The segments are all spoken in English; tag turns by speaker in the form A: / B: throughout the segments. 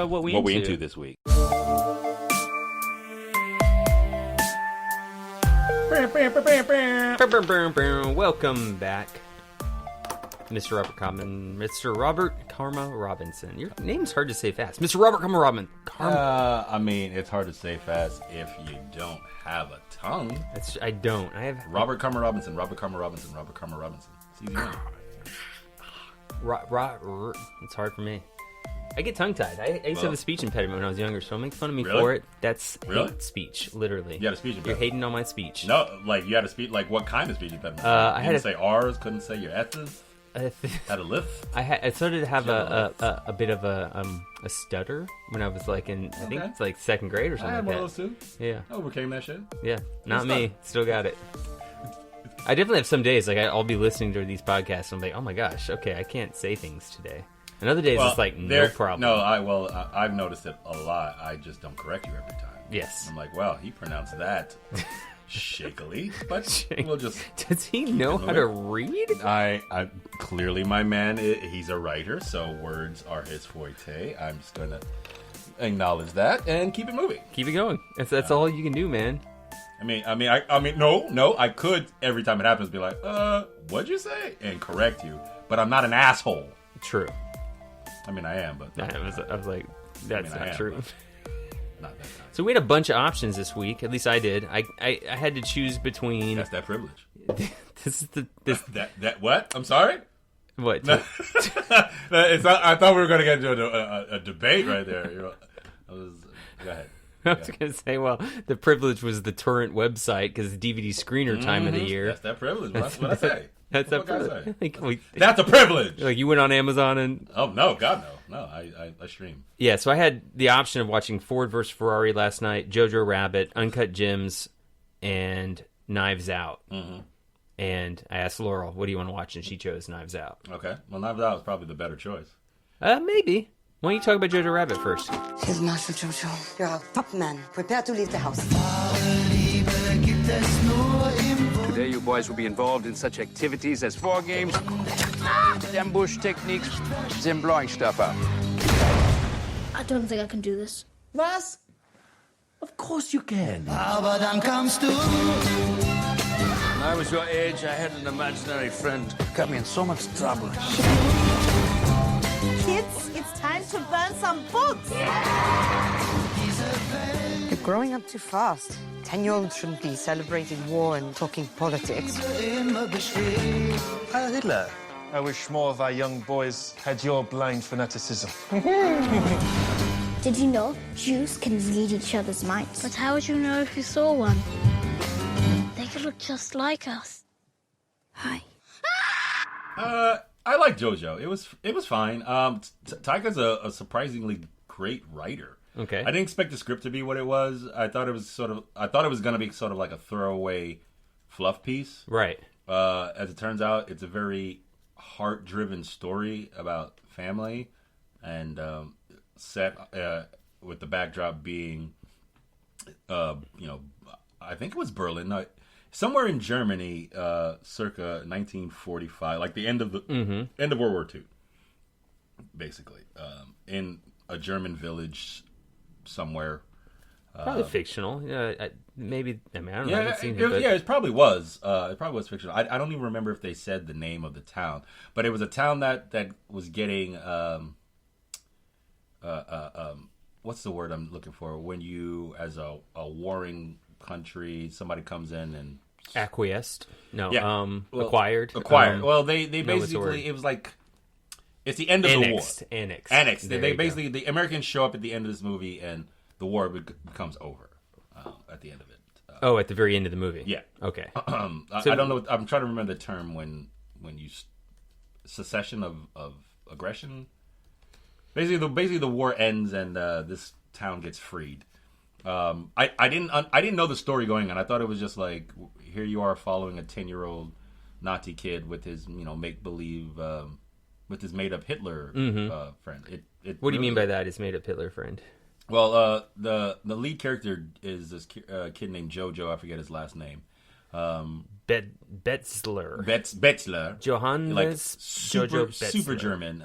A: What we into this week. Welcome back, Mr. Robert Karma Robinson. Your name's hard to say fast. Mr. Robert Karma Robinson.
B: I mean, it's hard to say fast if you don't have a tongue.
A: I don't. I have
B: Robert Karma Robinson. Robert Karma Robinson. Robert Karma Robinson. It's easy enough.
A: It's hard for me. I get tongue-tied. I used to have a speech impediment when I was younger, so don't make fun of me
B: Really?
A: for it. That's hate speech, literally.
B: You had a speech impediment?
A: You're hating on my speech.
B: No, like, you had a speech, like, what kind of speech impediment?
A: I
B: couldn't say R's, couldn't say your S's? Had a lisp?
A: I started to have a bit of a stutter when I was, like, in, I think it's, like, second grade or something
B: I had
A: like
B: one
A: that.
B: of those, too.
A: Yeah.
B: I overcame that shit.
A: Yeah, not me. Still got it. I definitely have some days, like, I'll be listening to these podcasts, and I'm like, oh my gosh, okay, I can't say things today. And other days, it's like, no problem.
B: No, I've noticed it a lot. I just don't correct you every time.
A: Yes.
B: I'm like, well, he pronounced that shakily, but we'll just...
A: Does he know how to read?
B: I clearly, my man, he's a writer, so words are his forte. I'm just going to acknowledge that and keep it moving.
A: Keep it going. That's all you can do, man.
B: I mean, no, I could, every time it happens, be like, what'd you say? And correct you, but I'm not an asshole.
A: True.
B: I mean, I am, but...
A: I was like, that's not true.
B: Not that time.
A: So we had a bunch of options this week. At least I did. I had to choose between...
B: That's that privilege.
A: This is
B: That what? I'm sorry?
A: What?
B: No. It's not, I thought we were going to get into a debate right there. Go ahead.
A: I was going to say, well, the privilege was the torrent website because it's DVD screener time of the year.
B: That's that privilege. That's what I say.
A: That's
B: what
A: a
B: privilege. That's a privilege.
A: Like you went on Amazon and...
B: Oh, no. God, no. No, I stream.
A: Yeah, so I had the option of watching Ford vs. Ferrari last night, JoJo Rabbit, Uncut Gems, and Knives Out. Mm-hmm. And I asked Laurel, what do you want to watch? And she chose Knives Out.
B: Okay. Well, Knives Out is probably the better choice.
A: Maybe. Why don't you talk about JoJo Rabbit first?
C: Here's Marshal JoJo. You're a top man. Prepare to leave the house.
D: Today you boys will be involved in such activities as war games, ambush techniques, and blowing stuff up.
E: I don't think I can do this.
F: Was? Of course you can.
D: When I was your age, I had an imaginary friend. Got me in so much trouble.
F: Kids, it's time to burn some books.
C: You're growing up too fast. 10-year-olds shouldn't be celebrating war and talking politics.
G: Heil Hitler. I wish more of our young boys had your blind fanaticism.
E: Did you know Jews can read each other's minds? But how would you know if you saw one? They could look just like us. Hi.
B: I like JoJo. It was fine. Taika's a surprisingly great writer.
A: Okay.
B: I didn't expect the script to be what it was. I thought it was going to be sort of like a throwaway fluff piece.
A: Right.
B: As it turns out, it's a very heart-driven story about family, and set with the backdrop being, I think it was Berlin, somewhere in Germany, circa 1945, like the end of end of World War II, basically, in a German village somewhere.
A: Probably fictional. Maybe. I mean, I don't know. I haven't seen
B: it. Yeah, it probably was. It probably was fictional. I don't even remember if they said the name of the town, but it was a town that was getting what's the word I'm looking for? When you, as a warring country, somebody comes in and
A: acquiesced. No.
B: Yeah.
A: Acquired.
B: Acquired. Well, they basically, it was like, it's the end of the war. Annexed. They basically, the Americans show up at the end of this movie, and the war becomes over at the end of it.
A: At the very end of the movie.
B: Yeah.
A: Okay.
B: I don't know. I'm trying to remember the term when you secession of aggression. Basically, the war ends and this town gets freed. I didn't know the story going on. I thought it was just like, here you are following a 10-year-old Nazi kid with his make believe. With his made-up Hitler friend.
A: What do you mean by that, his made-up Hitler friend?
B: Well, the lead character is this kid named JoJo. I forget his last name.
A: Betzler.
B: Betzler.
A: Johannes
B: Like
A: JoJo Betzler.
B: super German.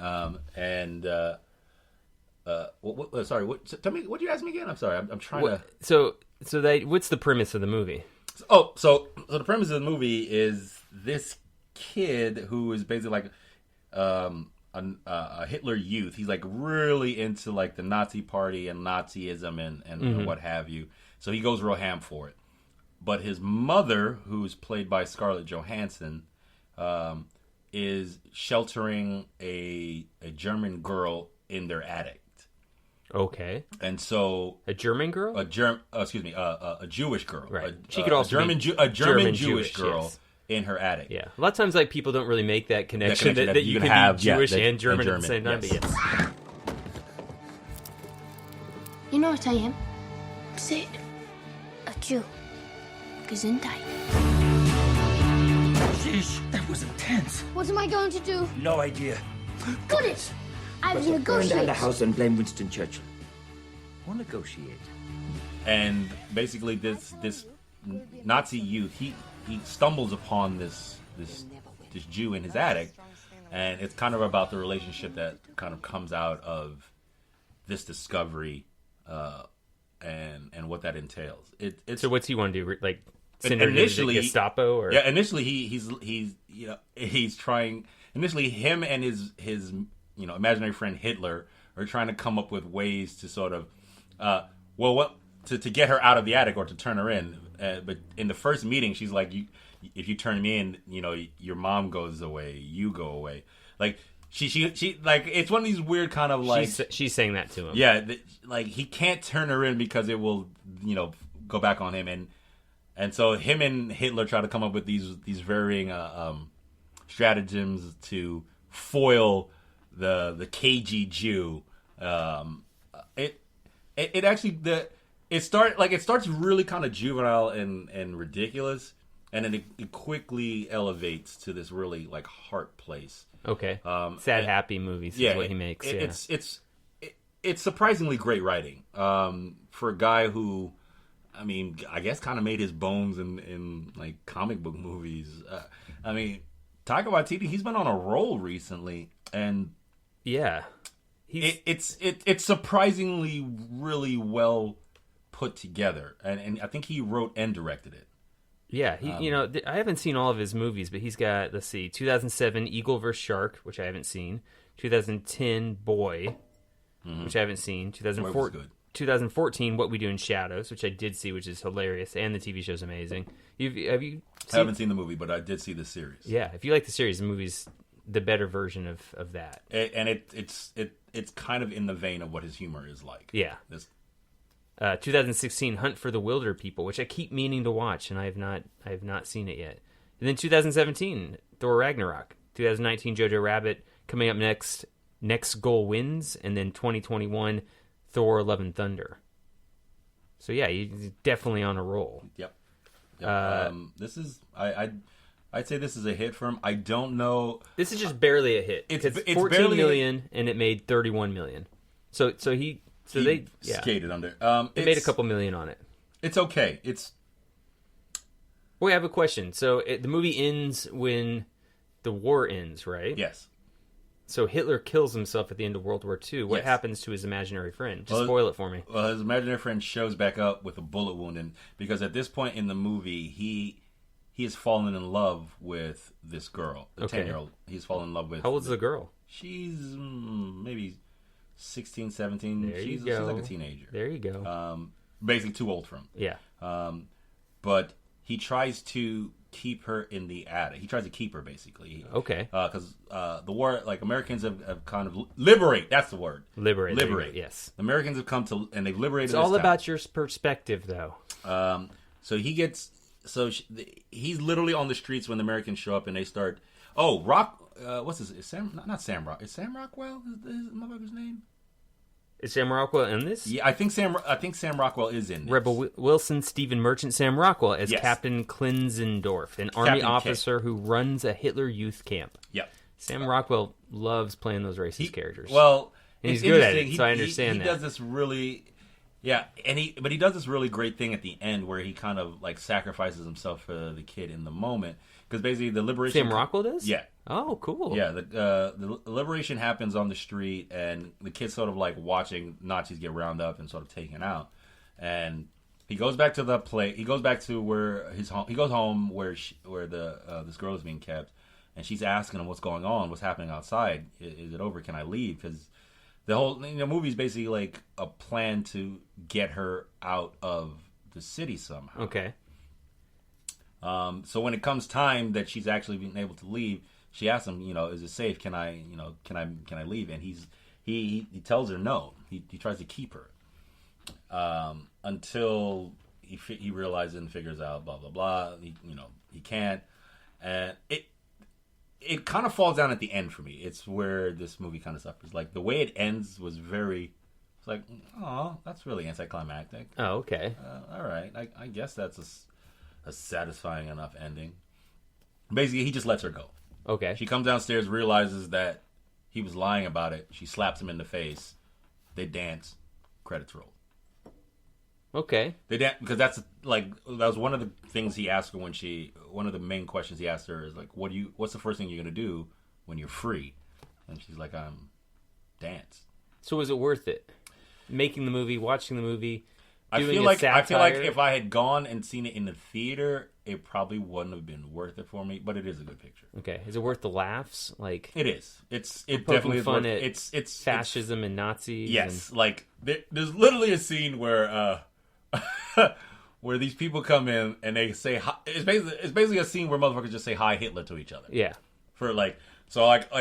B: Sorry. Tell me. What did you ask me again? I'm sorry. I'm trying to.
A: So what's the premise of the movie?
B: So the premise of the movie is this kid who is basically like a Hitler youth. He's like really into like the Nazi party and Nazism and what have you. So he goes real ham for it. But his mother, who's played by Scarlett Johansson, is sheltering a German girl in their attic.
A: Okay.
B: And so
A: a German girl,
B: a Jewish girl,
A: right? She could also
B: be a German Jewish girl. Yes. In her attic.
A: Yeah. A lot of times, like, people don't really make that connection that you can have be Jewish and German at the same time.
B: Yes.
A: But yes.
E: You know what I am? Say it. A Jew. Gesundheit.
F: Sheesh, that was intense.
E: What am I going to do?
F: No idea.
E: Got it! I will
F: Burn
E: negotiate.
F: down the house and blame Winston Churchill. Or negotiate.
B: And basically, this Nazi youth, he stumbles upon this Jew in his attic, and it's kind of about the relationship that kind of comes out of this discovery, and what that entails.
A: So what's he want to do? Like send her to the Gestapo? Or?
B: Yeah, initially he's trying. Initially, him and his imaginary friend Hitler are trying to come up with ways to sort of to get her out of the attic or to turn her in. But in the first meeting, she's like, if you turn me in, your mom goes away, you go away. Like she like, it's one of these weird kind of like
A: she's saying that to him.
B: Yeah, like he can't turn her in because it will go back on him, and so him and Hitler try to come up with these varying stratagems to foil the cagey Jew. It actually It starts really kind of juvenile and ridiculous, and then it quickly elevates to this really like heart place.
A: Okay, sad happy movies is what he makes.
B: It's surprisingly great writing for a guy who, I mean, I guess kind of made his bones in like comic book movies. I mean, Taika Waititi, he's been on a roll recently, and
A: yeah,
B: it's surprisingly really well put together, and I think he wrote and directed it.
A: Yeah, I haven't seen all of his movies, but he's got, let's see, 2007 Eagle vs. Shark, which I haven't seen, 2010 Boy, which I haven't seen, 2014 What We Do in Shadows, which I did see, which is hilarious, and the TV show's amazing. I
B: haven't seen the movie, but I did see the series.
A: Yeah, if you like the series, the movie's the better version of that.
B: And it's kind of in the vein of what his humor is like.
A: Yeah. 2016 Hunt for the Wilder People, which I keep meaning to watch, and I have not seen it yet. And then 2017 Thor Ragnarok, 2019 Jojo Rabbit, coming up next Goal Wins, and then 2021 Thor Love and Thunder. So yeah, he's definitely on a roll.
B: Yep. This is I'd say this is a hit for him. I don't know.
A: This is just barely a hit. It's 14 million, and it made 31 million. So they
B: skated under.
A: They made a couple million on it.
B: It's okay.
A: Wait, I have a question. So the movie ends when the war ends, right?
B: Yes.
A: So Hitler kills himself at the end of World War II. What happens to his imaginary friend? Just spoil it for me.
B: Well, his imaginary friend shows back up with a bullet wound, and because at this point in the movie, he has fallen in love with this girl, the 10-year-old. He's fallen in love with.
A: How old's the girl?
B: She's maybe 16, 17. She's like a teenager.
A: There you go.
B: Basically too old for him.
A: Yeah.
B: But he tries to keep her in the attic. He tries to keep her, basically.
A: Okay.
B: Because the war, like, Americans have kind of liberate. That's the word.
A: Liberate. Yes.
B: Americans have come to, and they've liberated.
A: It's all about your perspective, though.
B: So he gets. So he's literally on the streets when the Americans show up, and they start. Oh, what's this? Is Sam? Not Sam Rock. Is Sam Rockwell his motherfucker's name?
A: Is Sam Rockwell in this?
B: Yeah, I think Sam Rockwell is in this.
A: Rebel Wilson, Stephen Merchant, Sam Rockwell as Captain Klinzendorf, an army officer who runs a Hitler youth camp.
B: Yep.
A: Sam Rockwell loves playing those racist characters.
B: Well,
A: and he's good at it, so I understand
B: he does this really. Yeah, but he does this really great thing at the end where he kind of like sacrifices himself for the kid in the moment, because basically the liberation.
A: Sam Rockwell does?
B: Yeah.
A: Oh, cool.
B: Yeah, the liberation happens on the street, and the kid's sort of like watching Nazis get round up and sort of taken out, and he goes back to the play. He goes back to where his home. He goes home where this girl is being kept, and she's asking him what's going on, what's happening outside. Is it over? Can I leave? Because the whole movie is basically like a plan to get her out of the city somehow.
A: Okay.
B: So when it comes time that she's actually being able to leave, she asks him, is it safe? Can I leave? And he tells her no. He tries to keep her until he realizes and figures out blah blah blah. He can't, and it kind of falls down at the end for me. It's where this movie kind of suffers. Like the way it ends was it's like, oh, that's really anticlimactic.
A: Oh, okay.
B: All right, I guess that's a satisfying enough ending. Basically, he just lets her go.
A: Okay.
B: She comes downstairs, realizes that he was lying about it. She slaps him in the face. They dance. Credits roll.
A: Okay.
B: They dance because that was one of the things he asked her one of the main questions he asked her is like, what's the first thing you're gonna do when you're free? And she's like, dance.
A: So was it worth it? Making the movie, watching the movie,
B: I feel like if I had gone and seen it in the theater, it probably wouldn't have been worth it for me. But it is a good picture.
A: Okay, is it worth the laughs? Like
B: it is. It definitely is
A: fun
B: worth.
A: It's fascism and Nazis.
B: Yes, like there's literally a scene where where these people come in and they say hi, it's basically a scene where motherfuckers just say hi Hitler to each other.
A: Yeah.
B: For like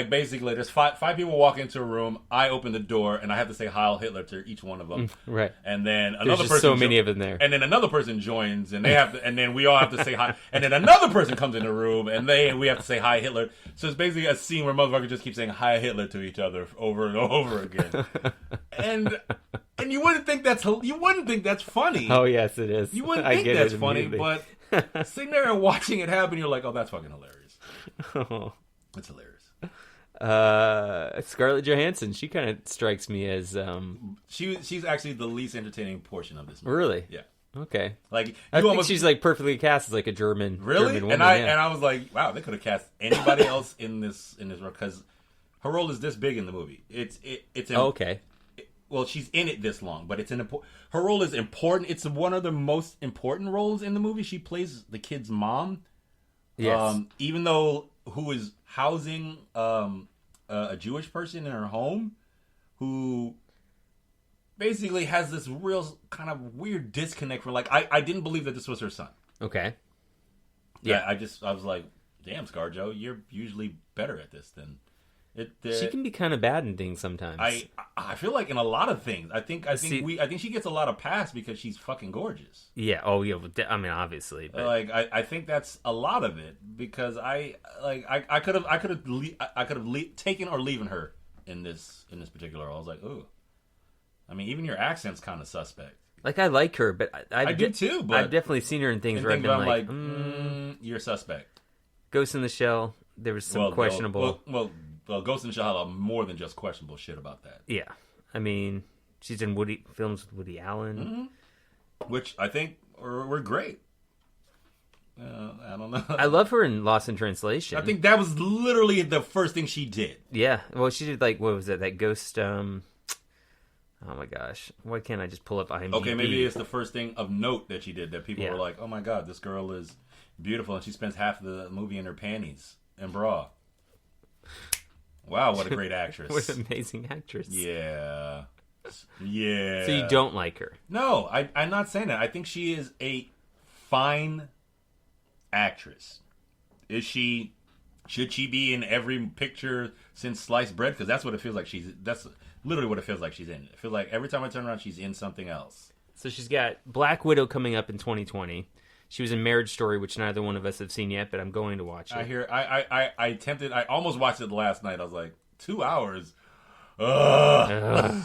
B: basically there's five people walk into a room, I open the door and I have to say Heil Hitler to each one of them.
A: Right.
B: And then
A: There's
B: another
A: just
B: person
A: so many of them there.
B: And then another person joins and they have to, and then we all have to say hi. And then another person comes in the room and we have to say hi Hitler. So it's basically a scene where motherfuckers just keep saying hi Hitler to each other over and over again. and you wouldn't think that's funny.
A: Oh yes, it is.
B: You wouldn't think that's funny, but sitting there and watching it happen, you're like, oh, that's fucking hilarious.
A: Oh.
B: It's hilarious.
A: Scarlett Johansson, she kind of strikes me as
B: she's actually the least entertaining portion of this movie.
A: Really?
B: Yeah.
A: Okay.
B: Like
A: I think she's like perfectly cast as like a German.
B: Really?
A: German woman,
B: and I was like, wow, they could have cast anybody else in this role because her role is this big in the movie. It's
A: okay.
B: Well, she's in it this long, but her role is important. It's one of the most important roles in the movie. She plays the kid's mom.
A: Yes.
B: Even though who is housing a Jewish person in her home who basically has this real kind of weird disconnect from I didn't believe that this was her son.
A: Okay.
B: Yeah, I was like, damn, ScarJo, you're usually better at this than it.
A: She can be kind of bad in things sometimes.
B: I feel like in a lot of things. I think she gets a lot of pass because she's fucking gorgeous.
A: Yeah. Oh yeah. I mean, obviously. But...
B: I think that's a lot of it because I could have taken or leaving her in this particular role. I was like, ooh. I mean, even your accent's kind of suspect.
A: Like I like her, but
B: I do too. But
A: I've definitely seen her in things where I've been like,
B: you're suspect.
A: Ghost in the Shell. There was some questionable.
B: Well, Ghost in the Shell had more than just questionable shit about that.
A: Yeah, I mean, she's in films with Woody Allen,
B: which I think were great. I don't know.
A: I love her in Lost in Translation.
B: I think that was literally the first thing she did.
A: Yeah, well, she did what was it? That Ghost. Oh my gosh, why can't I just pull up IMDb?
B: Okay, maybe it's the first thing of note that she did that people were like, "Oh my god, this girl is beautiful," and she spends half of the movie in her panties and bra. Wow, what a great actress.
A: What an amazing actress.
B: Yeah. Yeah.
A: So you don't like her?
B: No, I'm not saying that. I think she is a fine actress. Should she be in every picture since Sliced Bread? Because that's what it feels like that's literally what it feels like she's in. It feels like every time I turn around, she's in something else.
A: So she's got Black Widow coming up in 2020. She was in Marriage Story, which neither one of us have seen yet, but I'm going to watch it.
B: I almost watched it last night. I was like, 2 hours? I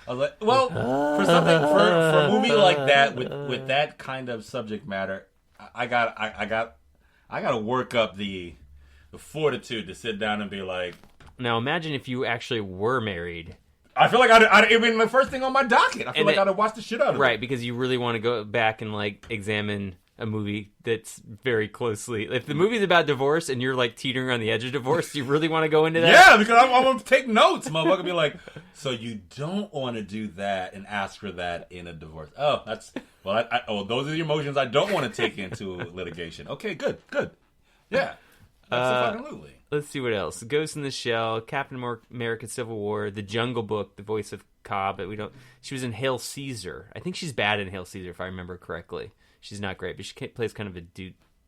B: was like, well, for a movie like that, with that kind of subject matter, I gotta work up the fortitude to sit down and be like...
A: Now imagine if you actually were married
B: I feel like I mean, the first thing on my docket. I feel like I'd have watched the shit out of it.
A: Right, because you really want to go back and like examine a movie that's very closely. If the movie's about divorce and you're like teetering on the edge of divorce, you really want to go into that?
B: Yeah, because I want to take notes. Motherfucker be like, so you don't want to do that and ask for that in a divorce. Oh, that's... Well, those are the emotions I don't want to take into litigation. Okay, good. Yeah, absolutely.
A: Let's see what else. Ghost in the Shell, Captain America: Civil War, The Jungle Book, the voice of Cobb. But we don't. She was in Hail Caesar. I think she's bad in Hail Caesar, if I remember correctly. She's not great, but she plays kind of a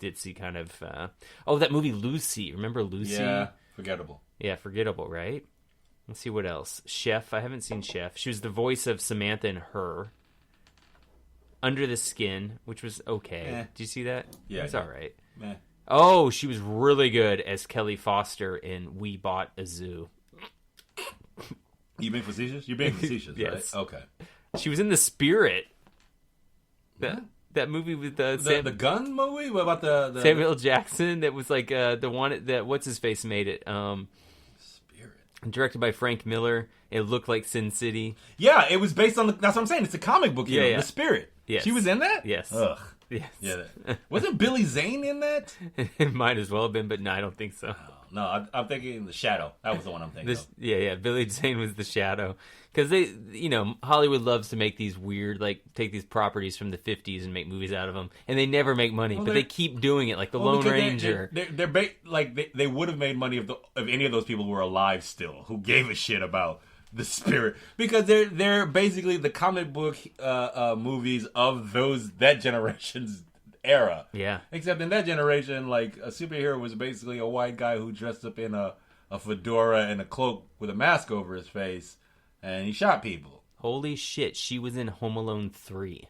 A: ditzy kind of. That movie Lucy. Remember Lucy?
B: Yeah, forgettable.
A: Yeah, forgettable, right? Let's see what else. Chef. I haven't seen Chef. She was the voice of Samantha in Her. Under the Skin, which was okay. Did you see that?
B: Yeah,
A: it's all right.
B: Meh.
A: Oh, she was really good as Kelly Foster in We Bought a Zoo.
B: You being facetious? You're being facetious,
A: Yes.
B: right? Okay.
A: She was in The Spirit. That movie with
B: the gun movie? What about the
A: Samuel L. Jackson? That was like the one that what's his face made it.
B: Spirit.
A: Directed by Frank Miller. It looked like Sin City.
B: Yeah, it was based on that's what I'm saying. It's a comic book.
A: Yeah.
B: The Spirit.
A: Yes.
B: She was in that.
A: Yes.
B: Ugh.
A: Yes.
B: Yeah. Wasn't Billy Zane in that?
A: It might as well have been, but no, I don't think so.
B: No, I'm thinking The Shadow. That was the one I'm thinking of.
A: Yeah. Billy Zane was the Shadow. Because Hollywood loves to make these weird, like, take these properties from the 50s and make movies out of them. And they never make money, but they keep doing it, like The Lone Ranger.
B: They would have made money if any of those people were alive still, who gave a shit about The Spirit. Because they're basically the comic book movies of that generation's era.
A: Yeah.
B: Except in that generation, like, a superhero was basically a white guy who dressed up in a fedora and a cloak with a mask over his face, and he shot people.
A: Holy shit, she was in Home Alone 3.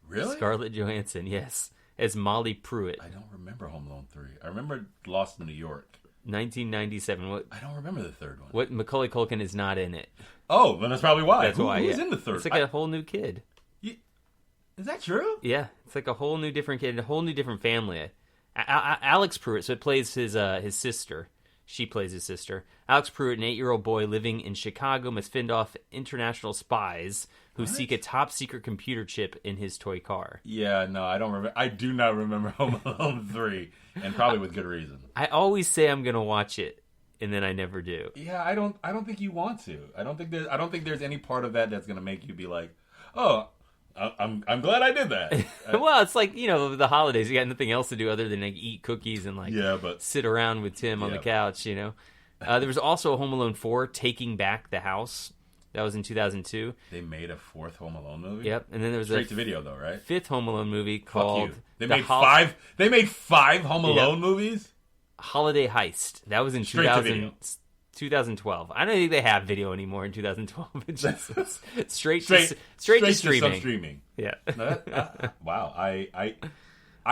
B: Really?
A: Scarlett Johansson, yes. As Molly Pruitt.
B: I don't remember Home Alone 3. I remember Lost in New York.
A: 1997.
B: I don't remember the third one.
A: What Macaulay Culkin is not in it.
B: Oh, then that's probably why.
A: That's why.
B: Who's in the third?
A: It's like a whole new kid.
B: Is that true?
A: Yeah, it's like a whole new different kid, a whole new different family. Alex Pruitt, so it plays his sister. She plays his sister. Alex Pruitt, an 8-year-old boy living in Chicago, must fend off international spies who seek a top-secret computer chip in his toy car.
B: Yeah, no, I don't remember. I do not remember Home Alone 3, and probably with good reason.
A: I always say I'm going to watch it, and then I never do.
B: Yeah, I don't think you want to. I don't think there's any part of that that's going to make you be like, oh, I'm glad I did that.
A: Well, it's like, the holidays. You got nothing else to do other than like eat cookies and like sit around with Tim on the couch, There was also a Home Alone 4, Taking Back the House. That was in 2002.
B: They made a fourth Home Alone movie?
A: Yep. And then there was
B: straight to video though, right?
A: Fifth Home Alone movie called...
B: They made five Home Alone movies?
A: Holiday Heist. That was in 2012. I don't think they have video anymore in 2012. It's just straight to streaming.
B: Some streaming.
A: Yeah.
B: Wow. I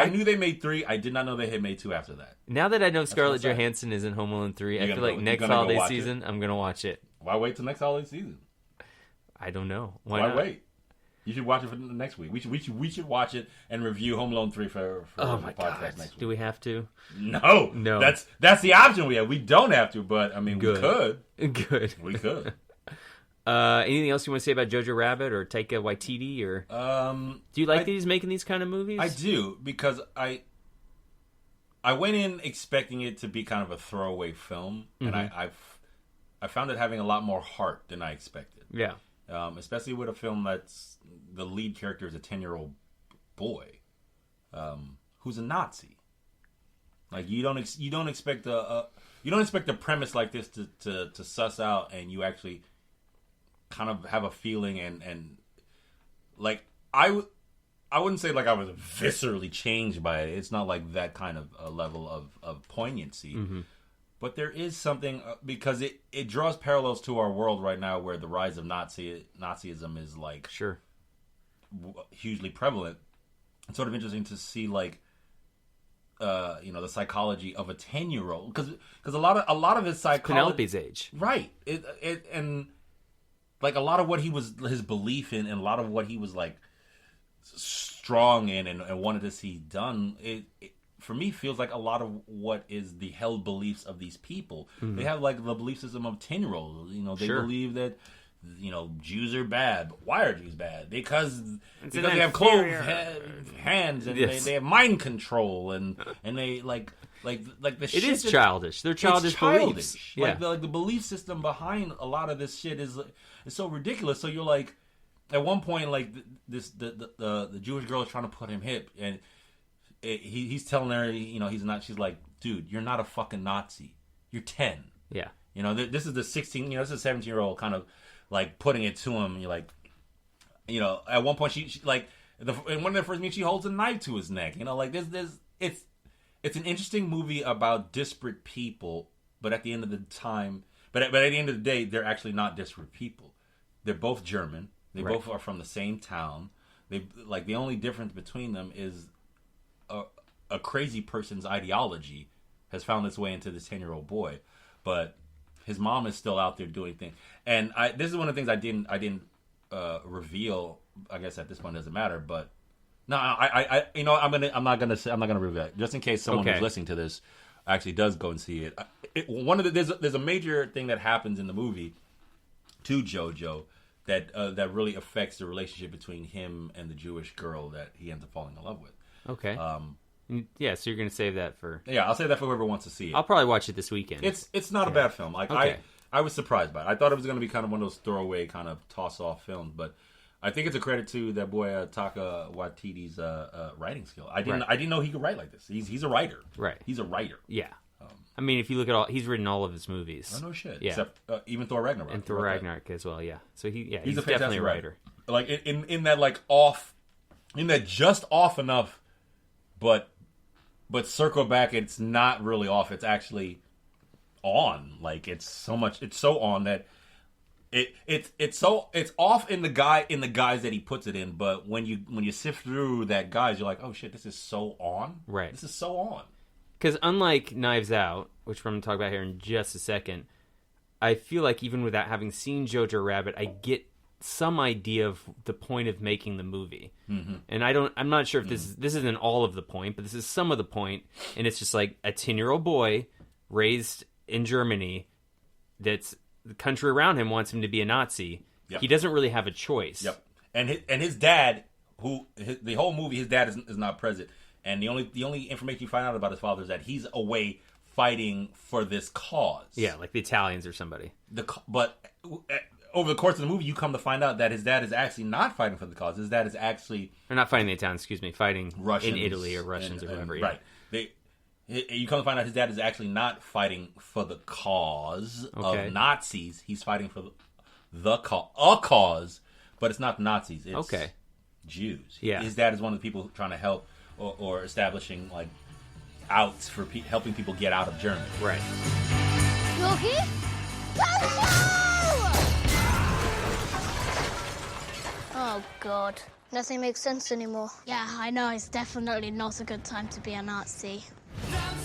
B: knew they made 3. I did not know they had made 2 after that.
A: Now that I know Scarlett Johansson is in Home Alone 3, I feel like next holiday season I'm going to watch it.
B: Why wait till next holiday season?
A: I don't know.
B: Why not? Wait? You should watch it for the next week. We should watch it and review Home Alone 3 for the podcast next week.
A: Do we have to?
B: No. That's the option we have. We don't have to, but I mean, we could.
A: Good.
B: We could.
A: Anything else you want to say about Jojo Rabbit or Taika Waititi or? Do you like that he's making these kind of movies?
B: I do, because I went in expecting it to be kind of a throwaway film, and I found it having a lot more heart than I expected.
A: Yeah.
B: Especially with a film that's the lead character is a 10-year-old boy who's a Nazi. Like you don't expect a premise like this to suss out, and you actually kind of have a feeling and like I wouldn't say like I was viscerally changed by it. It's not like that kind of a level of poignancy. Mm-hmm. But there is something, because it draws parallels to our world right now, where the rise of Nazism is like hugely prevalent. It's sort of interesting to see like the psychology of a 10-year-old, because a lot of his psychology,
A: Penelope's age,
B: right? It and like a lot of what he was, his belief in, and a lot of what he was like strong in and wanted to see done. It for me feels like a lot of what is the held beliefs of these people. Mm-hmm. They have like the belief system of 10-year-olds. They believe that Jews are bad. But why are Jews bad? Because they have clove hands and they have mind control and they like the shit.
A: It is childish. They're childish beliefs. Yeah.
B: Like the belief system behind a lot of this shit is so ridiculous. So you're like, at one point, like the Jewish girl is trying to put him hip, and he's telling her, he's not. She's like, dude, you're not a fucking Nazi. You're 10.
A: Yeah.
B: This is the 16. This is a 17-year-old kind of like putting it to him. You're like, at one point she like in one of the first meetings she holds a knife to his neck. Like it's an interesting movie about disparate people, but at the end of the time, but at the end of the day, they're actually not disparate people. They're both German. They both are from the same town. The only difference between them is a crazy person's ideology has found its way into this 10-year-old boy, but his mom is still out there doing things. And this is one of the things I didn't reveal. I guess at this point it doesn't matter, but no, I'm not gonna reveal it just in case someone who's listening to this actually does go and see it. There's a major thing that happens in the movie to JoJo that really affects the relationship between him and the Jewish girl that he ends up falling in love with.
A: Okay. Yeah, so you're going to save that for...
B: Yeah, I'll save that for whoever wants to see it.
A: I'll probably watch it this weekend.
B: It's not a bad film. Like I was surprised by it. I thought it was going to be kind of one of those throwaway kind of toss-off films, but I think it's a credit to that boy Taka Waititi's writing skill. I didn't know he could write like this. He's a writer.
A: Right.
B: He's a writer.
A: Yeah. I mean, if you look at he's written all of his movies.
B: Oh, no shit.
A: Yeah.
B: Except even Thor Ragnarok.
A: And Thor Ragnarok as well, yeah. So he's
B: a
A: definitely a writer.
B: Like in that like off, in that just off enough, but circle back, it's not really off. It's actually on. Like it's so on that it's off in the guise that he puts it in. But when you sift through that guise, you're like, oh shit, this is so on.
A: Right.
B: This is so on.
A: Because unlike Knives Out, which we're going to talk about here in just a second, I feel like even without having seen Jojo Rabbit, I get some idea of the point of making the movie. Mm-hmm. And I'm not sure if this isn't all of the point, but this is some of the point. And it's just like a 10-year-old boy raised in Germany that's the country around him wants him to be a Nazi. Yep. He doesn't really have a choice.
B: Yep. And his dad, the whole movie, his dad is not present. And the only information you find out about his father is that he's away fighting for this cause.
A: Yeah, like the Italians or somebody.
B: But over the course of the movie, you come to find out that his dad is actually not fighting for the cause. His dad is actually...
A: Or not fighting the Italians, fighting
B: Russians
A: in Italy or Russians or whatever. Yeah.
B: Right. You come to find out his dad is actually not fighting for the cause of Nazis. He's fighting for a cause, but it's not the Nazis. It's Jews.
A: Yeah.
B: His dad is one of the people trying to help or establishing like outs for helping people get out of Germany.
A: Right.
E: Loki? Oh, God. Nothing makes sense anymore. Yeah, I know. It's definitely not a good time to be a Nazi.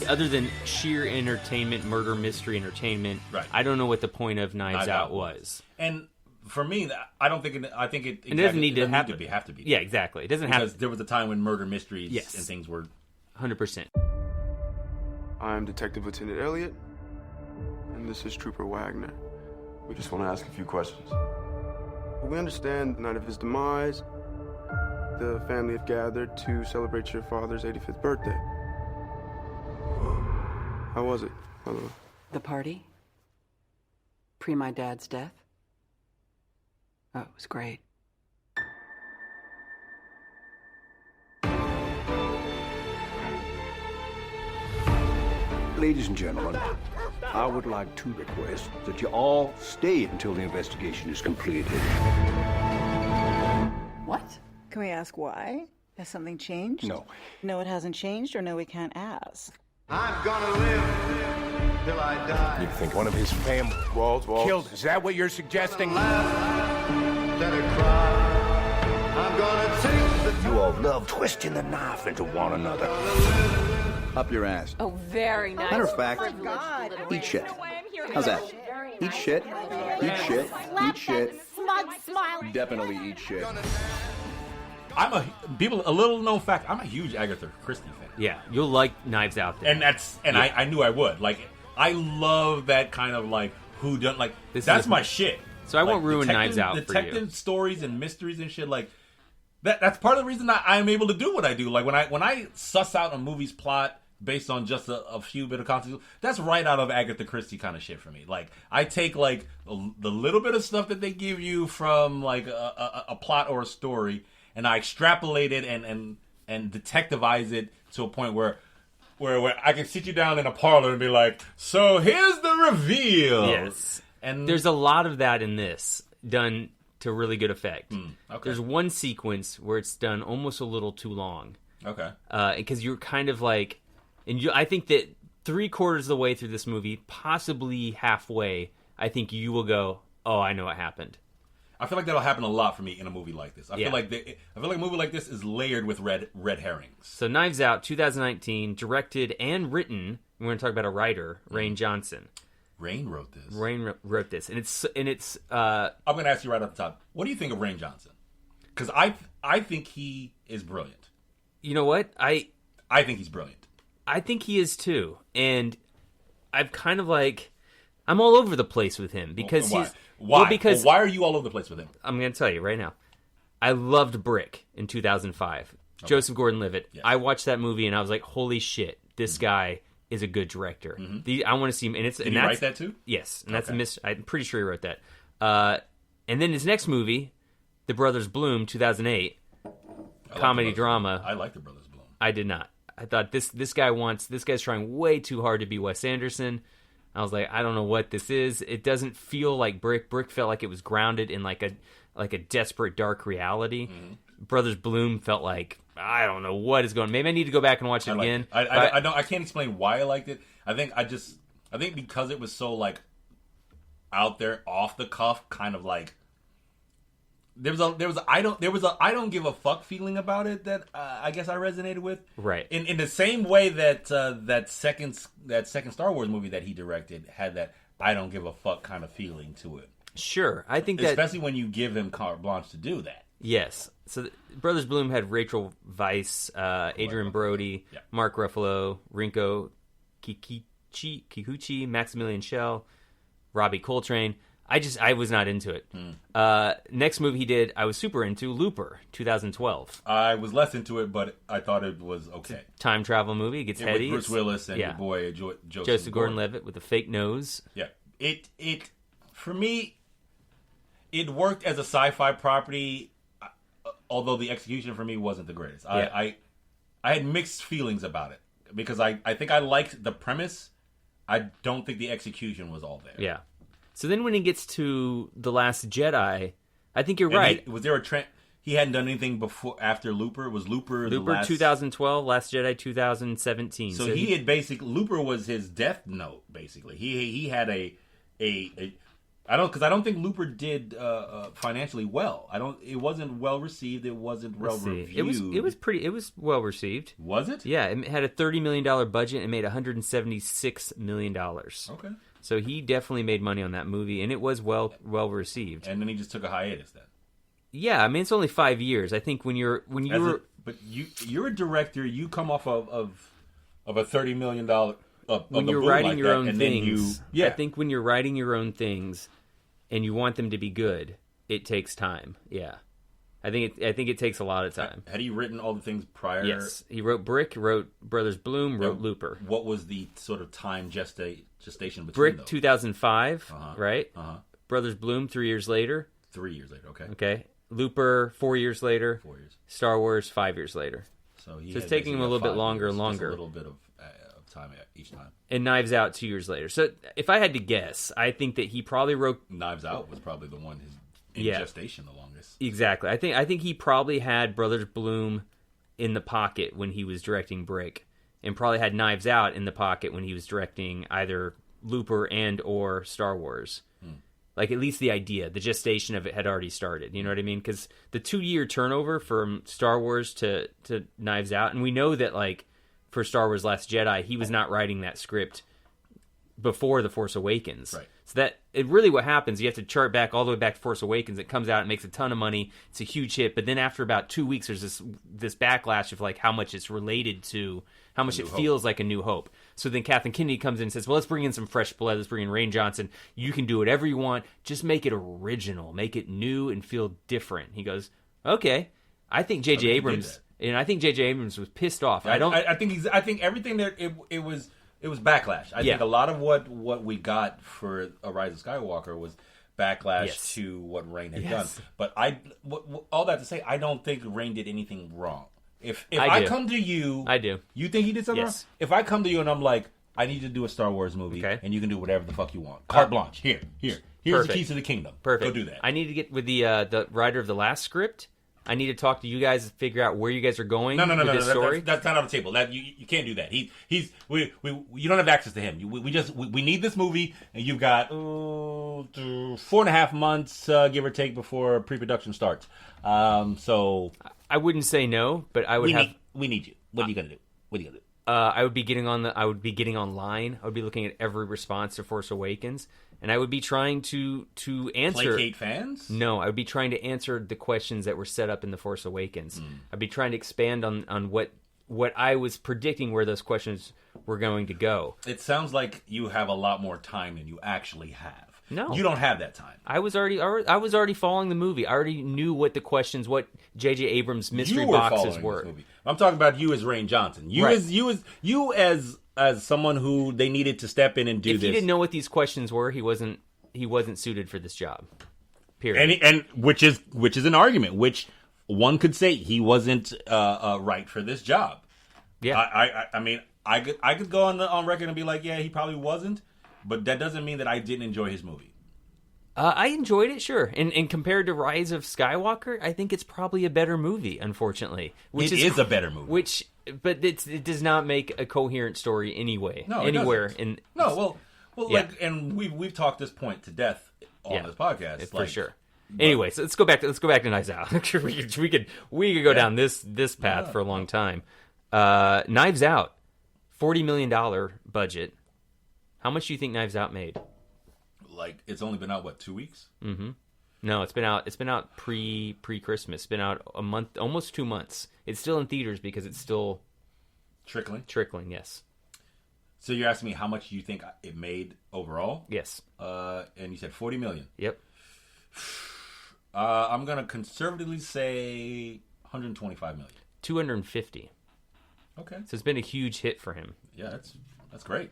A: Other than sheer entertainment, murder mystery entertainment, I don't know what the point of Knives Out was.
B: And for me, I don't think I think it.
A: It doesn't need to have
B: to be.
A: Yeah, exactly. It doesn't have
B: because there was a time when murder mysteries and things were
A: 100%.
H: I'm Detective Lieutenant Elliott, and this is Trooper Wagner.
I: We just want to ask a few questions.
H: We understand the night of his demise, the family have gathered to celebrate your father's 85th birthday. How was it, by the way?
J: The party? Pre my dad's death? Oh, it was great.
K: Ladies and gentlemen, I would like to request that you all stay until the investigation is completed.
L: What? Can we ask why? Has something changed?
K: No.
L: No, it hasn't changed, or no, we can't ask.
M: I'm gonna live till I die.
K: You think one of his family
H: Walls.
K: killed? Is that what you're suggesting?
M: Let it cry. I'm gonna take the...
K: You all love twisting the knife into one another.
N: Up your ass.
O: Oh, very nice.
N: Matter of fact, eat shit. How's that? Eat shit, eat shit, eat shit.
O: Smug smile.
N: Definitely eat shit.
B: I'm a little known fact. I'm a huge Agatha Christie fan.
A: Yeah, you'll like Knives Out there.
B: And I knew I would. Like, I love that kind of like who done like that's my shit.
A: So I won't ruin Knives Out for you.
B: Detective stories and mysteries and shit like that's part of the reason I'm able to do what I do. Like when I suss out a movie's plot based on just a few bit of context, that's right out of Agatha Christie kind of shit for me. Like I take like the little bit of stuff that they give you from like a plot or a story, and I extrapolate it and detectivize it to a point where I can sit you down in a parlor and be like, so here's the reveal.
A: Yes.
B: And
A: there's a lot of that in this done to really good effect.
B: Okay.
A: There's one sequence where it's done almost a little too long.
B: Okay.
A: Because you're kind of like, I think that 3/4 of the way through this movie, possibly halfway, I think you will go, oh, I know what happened.
B: I feel like that'll happen a lot for me in a movie like this. I feel like a movie like this is layered with red herrings.
A: So Knives Out, 2019, directed and written. We're going to talk about a writer, Rain Johnson.
B: Rain wrote this.
A: Rain wrote this, and it's.
B: I'm going to ask you right off the top. What do you think of Rain Johnson? Because I think he is brilliant.
A: You know what? I
B: think he's brilliant.
A: I think he is too, and I've kind of like I'm all over the place with him because
B: why?
A: he's
B: why?
A: Because
B: why are you all over the place with him?
A: I'm going to tell you right now. I loved Brick in 2005. Okay. Joseph Gordon-Levitt. Yes. I watched that movie and I was like, holy shit, this guy is a good director. I want to see him. And
B: Did he write that too?
A: Yes, and that's I'm pretty sure he wrote that. And then his next movie, The Brothers Bloom, 2008, comedy drama.
B: I like The Brothers Bloom.
A: I did not. I thought this guy's trying way too hard to be Wes Anderson. I was like, I don't know what this is. It doesn't feel like Brick. Brick felt like it was grounded in like a desperate dark reality. Brothers Bloom felt like I don't know what is going on. Maybe I need to go back and watch it again.
B: I can't explain why I liked it. I think because it was so like out there, off the cuff, kind of like there was a I don't give a fuck feeling about it that I guess I resonated with.
A: Right.
B: In the same way that that second Star Wars movie that he directed had that I don't give a fuck kind of feeling to it.
A: Sure, I think that
B: especially when you give him carte blanche to do that.
A: Yes. So Brothers Bloom had Rachel Weisz, Adrian Brody, Mark Ruffalo, Rinko Kikuchi, Maximilian Schell, Robbie Coltrane. I was not into it. Next movie he did, I was super into, Looper, 2012.
B: I was less into it, but I thought it was okay.
A: Time travel movie. It gets heady.
B: With Bruce Willis and your boy
A: Joseph Gordon-Levitt with a fake nose.
B: Yeah. It for me, it worked as a sci-fi property, although the execution for me wasn't the greatest. I had mixed feelings about it because I think I liked the premise. I don't think the execution was all there.
A: Yeah. So then when he gets to The Last Jedi, I think you're right.
B: Was there a trend? He hadn't done anything before after Looper? Was Looper the last...
A: 2012, Last Jedi 2017.
B: So he had basically... Looper was his death note, basically. He had I don't think Looper did financially well. It wasn't well received. It wasn't well reviewed.
A: It was well received.
B: Was it?
A: Yeah, it had a $30 million budget and made $176 million.
B: Okay.
A: So he definitely made money on that movie, and it was well received.
B: And then he just took a hiatus then.
A: Yeah, I mean it's only 5 years. I think when you're
B: but you're a director. You come off of a $30 million.
A: When you're writing your own things, I think when you're writing your own things, and you want them to be good, it takes time. Yeah, I think it takes a lot of time.
B: Had he written all the things prior?
A: Yes, he wrote Brick, wrote Brothers Bloom, wrote Looper.
B: What was the sort of time gestation between
A: Brick,
B: those?
A: 2005, right? Brothers Bloom, 3 years later.
B: 3 years later, okay.
A: Okay. Looper, 4 years later.
B: 4 years.
A: Star Wars, 5 years later.
B: So
A: it's taking him a little bit longer and longer.
B: Just a little bit of time each time.
A: And Knives Out 2 years later. So if I had to guess, I think that he probably wrote...
B: Knives Out was probably the one in gestation the longest.
A: Exactly. I think he probably had Brothers Bloom in the pocket when he was directing Brick, and probably had Knives Out in the pocket when he was directing either Looper and or Star Wars. Like at least the idea, the gestation of it had already started. You know what I mean? Because the 2-year turnover from Star Wars to Knives Out, and we know that like for Star Wars Last Jedi, he was not writing that script before The Force Awakens.
B: Right.
A: So that it really what happens, you have to chart back all the way back to Force Awakens. It comes out, it makes a ton of money. It's a huge hit. But then after about 2 weeks, there's this backlash of like how much it's related to, how much it feels like A New Hope. So then Kathleen Kennedy comes in and says, well, let's bring in some fresh blood. Let's bring in Rian Johnson. You can do whatever you want. Just make it original. Make it new and feel different. He goes, okay. I think J.J. Abrams... And I think J.J. Abrams was pissed off.
B: I think everything there it was backlash. I think a lot of what we got for A Rise of Skywalker was backlash to what Rain had done. But all that to say, I don't think Rain did anything wrong. If I come to you,
A: I do.
B: You think he did something wrong? If I come to you and I'm like, I need you to do a Star Wars movie, and you can do whatever the fuck you want, carte blanche. Here's the keys to the kingdom.
A: Perfect.
B: Go do that.
A: I need to get with the writer of the last script. I need to talk to you guys and figure out where you guys are going.
B: No.
A: This story.
B: That's not on the table. You can't do that. You don't have access to him. We need this movie, and you've got 4.5 months, give or take, before pre-production starts. So
A: I wouldn't say no, but I would
B: we need you. What are you gonna do?
A: I would be getting online. I would be looking at every response to Force Awakens, and I would be trying to answer.
B: Placate fans?
A: No, I would be trying to answer the questions that were set up in the Force Awakens. I'd be trying to expand on what I was predicting where those questions were going to go.
B: It sounds like you have a lot more time than you actually have.
A: No,
B: you don't have that time.
A: I was already following the movie. I already knew what the questions, what J.J. Abrams' mystery boxes were.
B: I'm talking about you as Rian Johnson. You as someone who they needed to step in and do this.
A: If he didn't know what these questions were, he wasn't suited for this job. Period.
B: And which is an argument. Which one could say he wasn't right for this job.
A: Yeah.
B: I mean, I could go on record and be like, yeah, he probably wasn't. But that doesn't mean that I didn't enjoy his movie.
A: I enjoyed it, sure. And compared to Rise of Skywalker, I think it's probably a better movie, unfortunately.
B: It is a better movie.
A: But it does not make a coherent story anyway.
B: No,
A: anywhere.
B: And we've talked this point to death on this podcast.
A: For sure. Anyway, so let's go back to Knives Out. we could go down this path for a long time. Knives Out, $40 million budget. How much do you think Knives Out made?
B: Like, it's only been out, 2 weeks?
A: Mm-hmm. No, it's been out pre-Christmas. It's been out a month, almost 2 months. It's still in theaters because it's still trickling, yes.
B: So you're asking me how much you think it made overall?
A: Yes.
B: And you said $40 million.
A: Yep.
B: I'm going to conservatively say $125 million.
A: $250.
B: Okay.
A: So it's been a huge hit for him.
B: Yeah, that's great.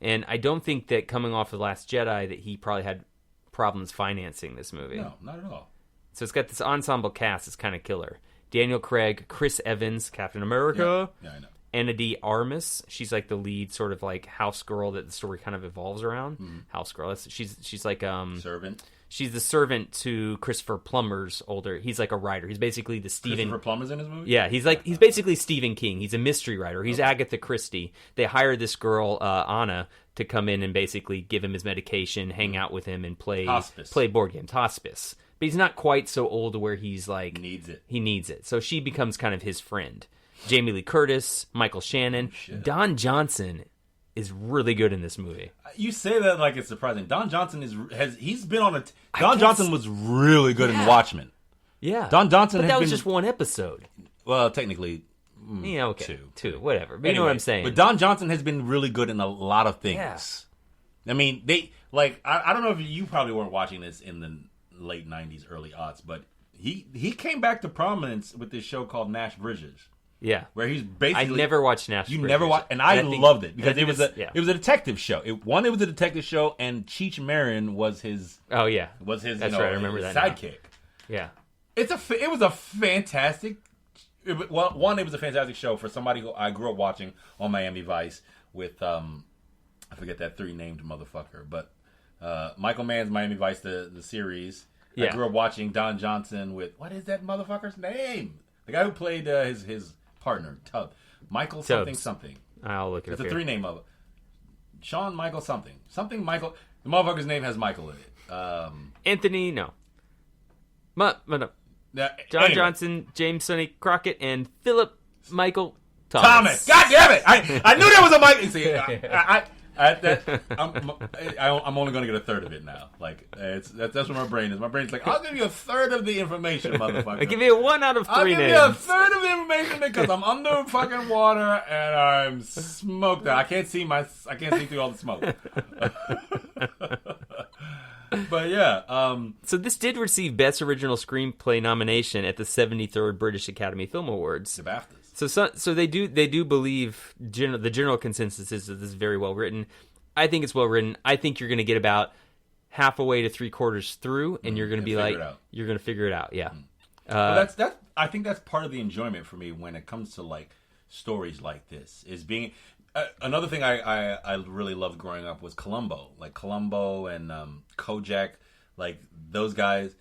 A: And I don't think that coming off of The Last Jedi that he probably had problems financing this movie.
B: No, not at all.
A: So it's got this ensemble cast. It's kind of killer. Daniel Craig, Chris Evans, Captain America.
B: Yeah, I know.
A: Anna D. Armas. She's like the lead sort of like house girl that the story kind of evolves around. House girl. She's like
B: servant.
A: She's the servant to Christopher Plummer's older. He's like a writer. He's basically the Stephen.
B: Christopher Plummer's in his movie.
A: Yeah, he's basically Stephen King. He's a mystery writer. He's Agatha Christie. They hire this girl Anna to come in and basically give him his medication, hang out with him, and play board games. Hospice. But he's not quite so old to where he's like
B: needs it.
A: He needs it. So she becomes kind of his friend. Jamie Lee Curtis, Michael Shannon, Don Johnson is really good in this movie.
B: You say that like it's surprising. Don Johnson Don Johnson was really good in Watchmen.
A: Yeah,
B: Don Johnson.
A: But that was just one episode.
B: Well, technically,
A: two, whatever. But you know what I'm saying.
B: But Don Johnson has been really good in a lot of things.
A: Yeah.
B: I mean, I don't know if you probably weren't watching this in the late '90s, early aughts, but he came back to prominence with this show called Nash Bridges.
A: Yeah,
B: where he's basically.
A: I never watched Nash Bridges.
B: You never watched, and I loved it because it was a detective show. It was a detective show, and Cheech Marin was his.
A: Oh yeah,
B: was his.
A: That's right. I remember that
B: sidekick.
A: Now. Yeah,
B: it was a fantastic. It was a fantastic show for somebody who I grew up watching on Miami Vice with I forget that 3-named motherfucker, but Michael Mann's Miami Vice the series. Yeah. I grew up watching Don Johnson with what is that motherfucker's name? The guy who played his partner, Michael something.
A: I'll look it up.
B: It's a 3-name of it. Sean Michael something Michael. The motherfucker's name has Michael in it.
A: Anthony, no. John
B: anyway.
A: Johnson, James Sonny Crockett, and Philip Michael
B: Thomas. God damn it! I knew there was a Michael. See, I'm only going to get a third of it now. Like that's what my brain is. My brain's like, I'll give you a third of the information, motherfucker.
A: I'll give you 1 out of 3
B: I'll
A: names.
B: give you a third of the information because I'm under fucking water and I'm smoked out. I can't see through all the smoke. But yeah,
A: so this did receive Best Original Screenplay nomination at the 73rd British Academy Film Awards.
B: The BAFTAs.
A: So they do believe the general consensus is that this is very well written. I think it's well written. I think you're going to get about half a way to 3/4 through, and you're going to be like, you're going to figure it out. Yeah.
B: Well, I think that's part of the enjoyment for me when it comes to like stories like this is being. Another thing I really loved growing up was Columbo. Like Columbo and Kojak, like those guys.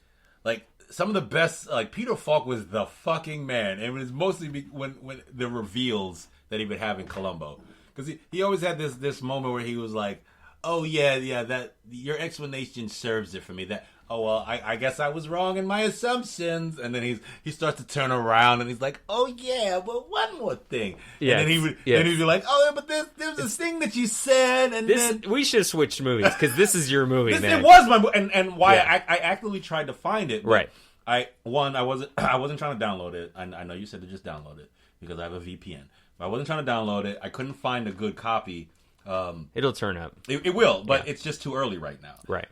B: Like some of the best, like Peter Falk was the fucking man. And it was mostly when the reveals that he would have in Columbo. Because he always had this moment where he was like, oh yeah, that your explanation serves it for me. That I guess I was wrong in my assumptions. And then he starts to turn around and he's like, oh yeah, well one more thing. Yeah, and then he'd be like, oh, but there's this thing that you said, and then
A: we should have switched movies because this is your movie, man.
B: It was my movie, and why I actively tried to find it.
A: Right.
B: I wasn't trying to download it. I know you said to just download it because I have a VPN. But I wasn't trying to download it. I couldn't find a good copy.
A: It'll turn up.
B: It will, but it's just too early right now.
A: Right.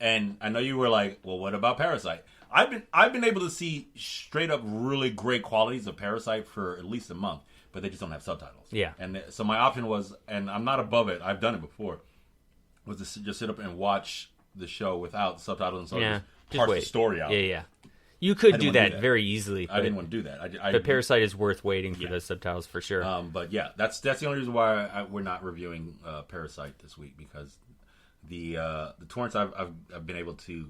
B: And I know you were like, well, what about Parasite? I've been able to see straight up really great qualities of Parasite for at least a month, but they just don't have subtitles.
A: Yeah.
B: And so my option was, and I'm not above it. I've done it before. Was to just sit up and watch the show without subtitles and just parse the story out.
A: Yeah. You could do that very easily.
B: I didn't want to do that.
A: But Parasite is worth waiting for those subtitles for sure.
B: But yeah, that's the only reason why we're not reviewing Parasite this week, because the torrents I've been able to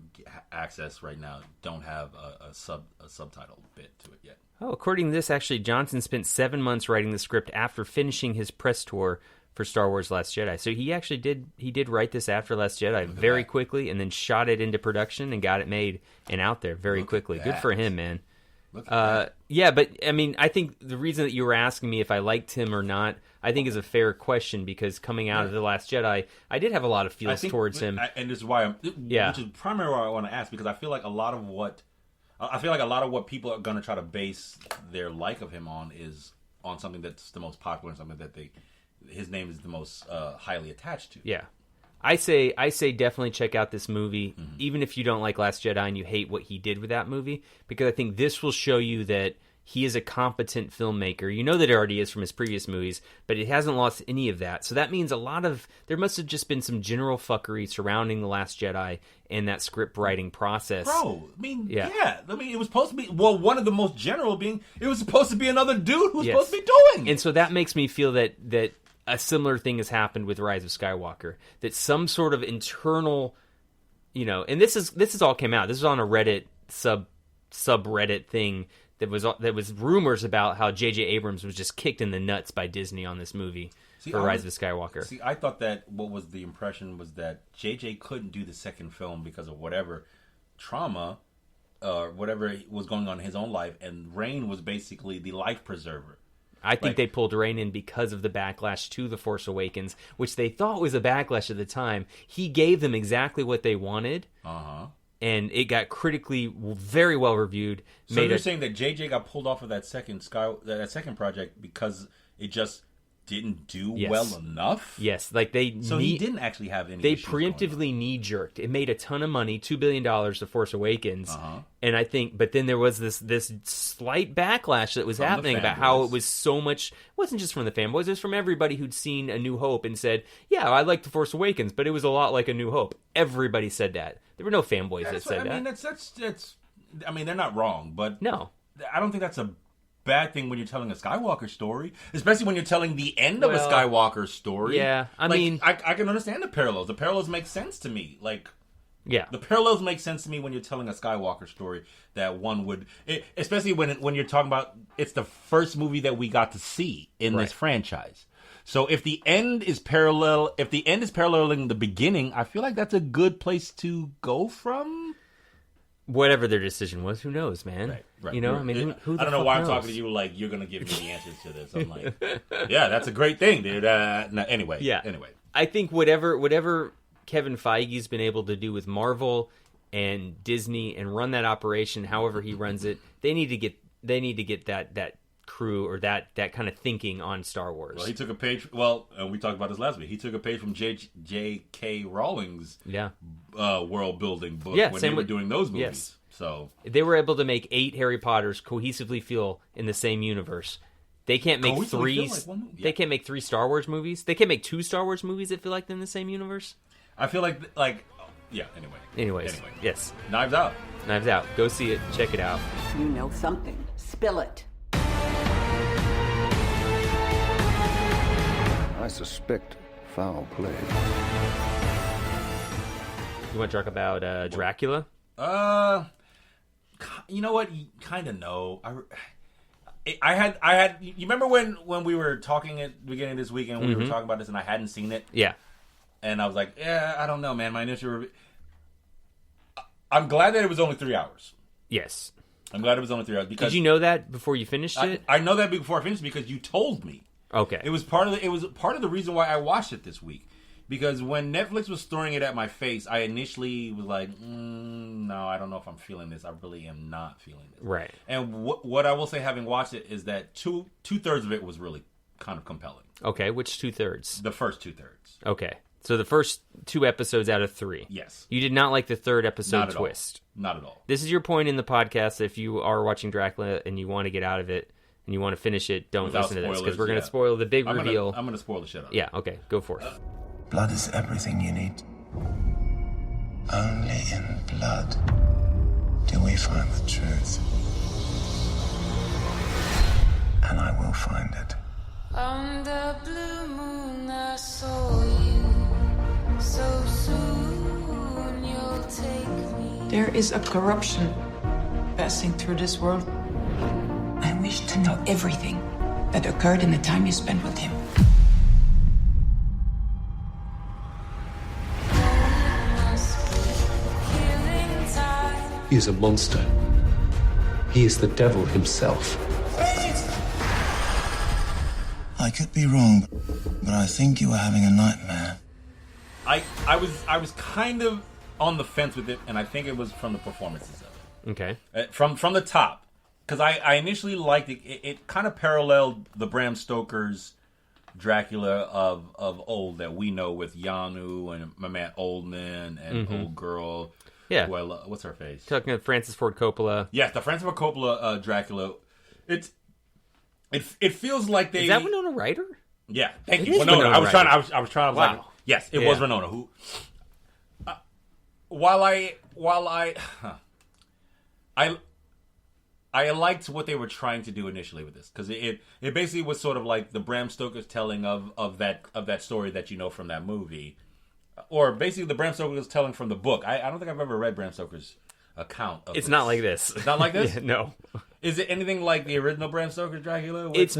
B: access right now don't have a subtitle bit to it yet.
A: Oh, according to this, actually, Johnson spent 7 months writing the script after finishing his press tour for Star Wars Last Jedi. So he actually did write this after Last Jedi very quickly, and then shot it into production and got it made and out there very quickly. Good for him, man. Yeah, but I mean, I think the reason that you were asking me if I liked him or not, I think is a fair question, because coming out of The Last Jedi, I did have a lot of feels towards him.
B: And this is why which is primarily why I want to ask, because I feel like a lot of what people are going to try to base their like of him on is on something that's the most popular and something that his name is the most highly attached to.
A: Yeah. I say definitely check out this movie, even if you don't like Last Jedi and you hate what he did with that movie, because I think this will show you that he is a competent filmmaker. You know that it already is from his previous movies, but it hasn't lost any of that. So that means there must have just been some general fuckery surrounding The Last Jedi and that script writing process.
B: Bro, I mean, yeah. I mean, it was supposed to be, well, one of the most general being, it was supposed to be another dude who was supposed to be doing.
A: And so that makes me feel that a similar thing has happened with Rise of Skywalker, that some sort of internal, and this is all came out. This is on a Reddit subreddit thing that was rumors about how J.J. Abrams was just kicked in the nuts by Disney on this movie for Rise of Skywalker.
B: See, I thought that what was the impression was that J.J. couldn't do the second film because of whatever trauma or whatever was going on in his own life, and Rain was basically the life preserver.
A: I think they pulled Rain in because of the backlash to The Force Awakens, which they thought was a backlash at the time. He gave them exactly what they wanted, and it got critically very well reviewed.
B: So you're saying that JJ got pulled off of that second project because it just didn't do well enough?
A: Yes,
B: he didn't actually have any.
A: They preemptively knee-jerked. It made a ton of money, $2 billion to Force Awakens, and I think. But then there was this slight backlash that was happening about how it was so much. It wasn't just from the fanboys; it was from everybody who'd seen A New Hope and said, "Yeah, I like The Force Awakens, but it was a lot like A New Hope." Everybody said that. There were no fanboys that said that.
B: I mean, that's. I mean, they're not wrong, but
A: no,
B: I don't think that's a bad thing when you're telling a Skywalker story, especially when you're telling the end of a Skywalker story.
A: Yeah, I mean,
B: I can understand the parallels. The parallels make sense to me. The parallels make sense to me when you're telling a Skywalker story that one would, especially when you're talking about it's the first movie that we got to see in this franchise. So if the end is paralleling the beginning, I feel like that's a good place to go from.
A: Whatever their decision was, who knows, man?
B: Right.
A: I mean, who
B: I don't know why I'm talking to you like you're going to give me the answers to this. I'm like, yeah, that's a great thing, dude. Anyway.
A: I think whatever Kevin Feige's been able to do with Marvel and Disney and run that operation however he runs it, they need to get that crew or that kind of thinking on Star Wars.
B: Well, he took a page. Well, we talked about this last week. He took a page from J.K. Rowling's world building book when they were doing those movies.
A: Yes.
B: So
A: they were able to make 8 Harry Potters cohesively feel in the same universe. They can't make three. They can't make 3 Star Wars movies. They can't make 2 Star Wars movies that feel like they're in the same universe.
B: I feel like yeah. Anyway.
A: Yes.
B: Knives Out.
A: Knives Out. Go see it. Check it out.
J: You know something. Spill it.
K: I suspect foul play.
A: You want to talk about Dracula?
B: You know what? Kind of no. I had. You remember when we were talking at the beginning of this week and we were talking about this and I hadn't seen it?
A: Yeah.
B: And I was like, yeah, I don't know, man. My initial review. I'm glad that it was only 3 hours.
A: Yes.
B: I'm glad it was only 3 hours because
A: did you know that before you finished it?
B: I know that before I finished because you told me.
A: Okay.
B: It was part of the reason why I watched it this week. Because when Netflix was throwing it at my face, I initially was like, no, I don't know if I'm feeling this. I really am not feeling this.
A: Right.
B: And what I will say, having watched it, is that two-thirds of it was really kind of compelling.
A: Okay, which 2/3?
B: The first 2/3.
A: Okay. So the first 2 episodes out of 3.
B: Yes.
A: You did not like the 3rd episode twist.
B: Not at all.
A: This is your point in the podcast. If you are watching Dracula and you want to get out of it and you want to finish it, don't listen to this because we're going to spoil the big reveal.
B: I'm going to spoil the shit out of it.
A: Yeah, okay. Go for it.
P: Blood is everything you need. Only in blood do we find the truth. And I will find it.
Q: On the blue moon I saw you. So soon you'll take me.
R: There is a corruption passing through this world. I wish to know everything that occurred in the time you spent with him.
S: He is a monster. He is the devil himself.
P: I could be wrong, but I think you were having a nightmare.
B: I was kind of on the fence with it, and I think it was from the performances of it.
A: Okay.
B: From the top. Because I initially liked it. It kind of paralleled the Bram Stoker's Dracula of old that we know with Yanu and my man Oldman and Old Girl.
A: Yeah.
B: What's her face?
A: Talking about Francis Ford Coppola.
B: Yes, the Francis Ford Coppola Dracula. It feels like they...
A: Is that Winona Ryder?
B: Yeah. Thank
A: It
B: you.
A: is
B: Winona. I was
A: Ryder.
B: trying to
A: Wow.
B: like... Yes, it was Winona. Who... While I liked what they were trying to do initially with this, because it basically was sort of like the Bram Stoker's telling of that story that you know from that movie, or basically the Bram Stoker's telling from the book. I don't think I've ever read Bram Stoker's account of
A: It's
B: this.
A: not like this.
B: It's not like this?
A: Yeah, no.
B: Is it anything like the original Bram Stoker's Dracula?
A: It's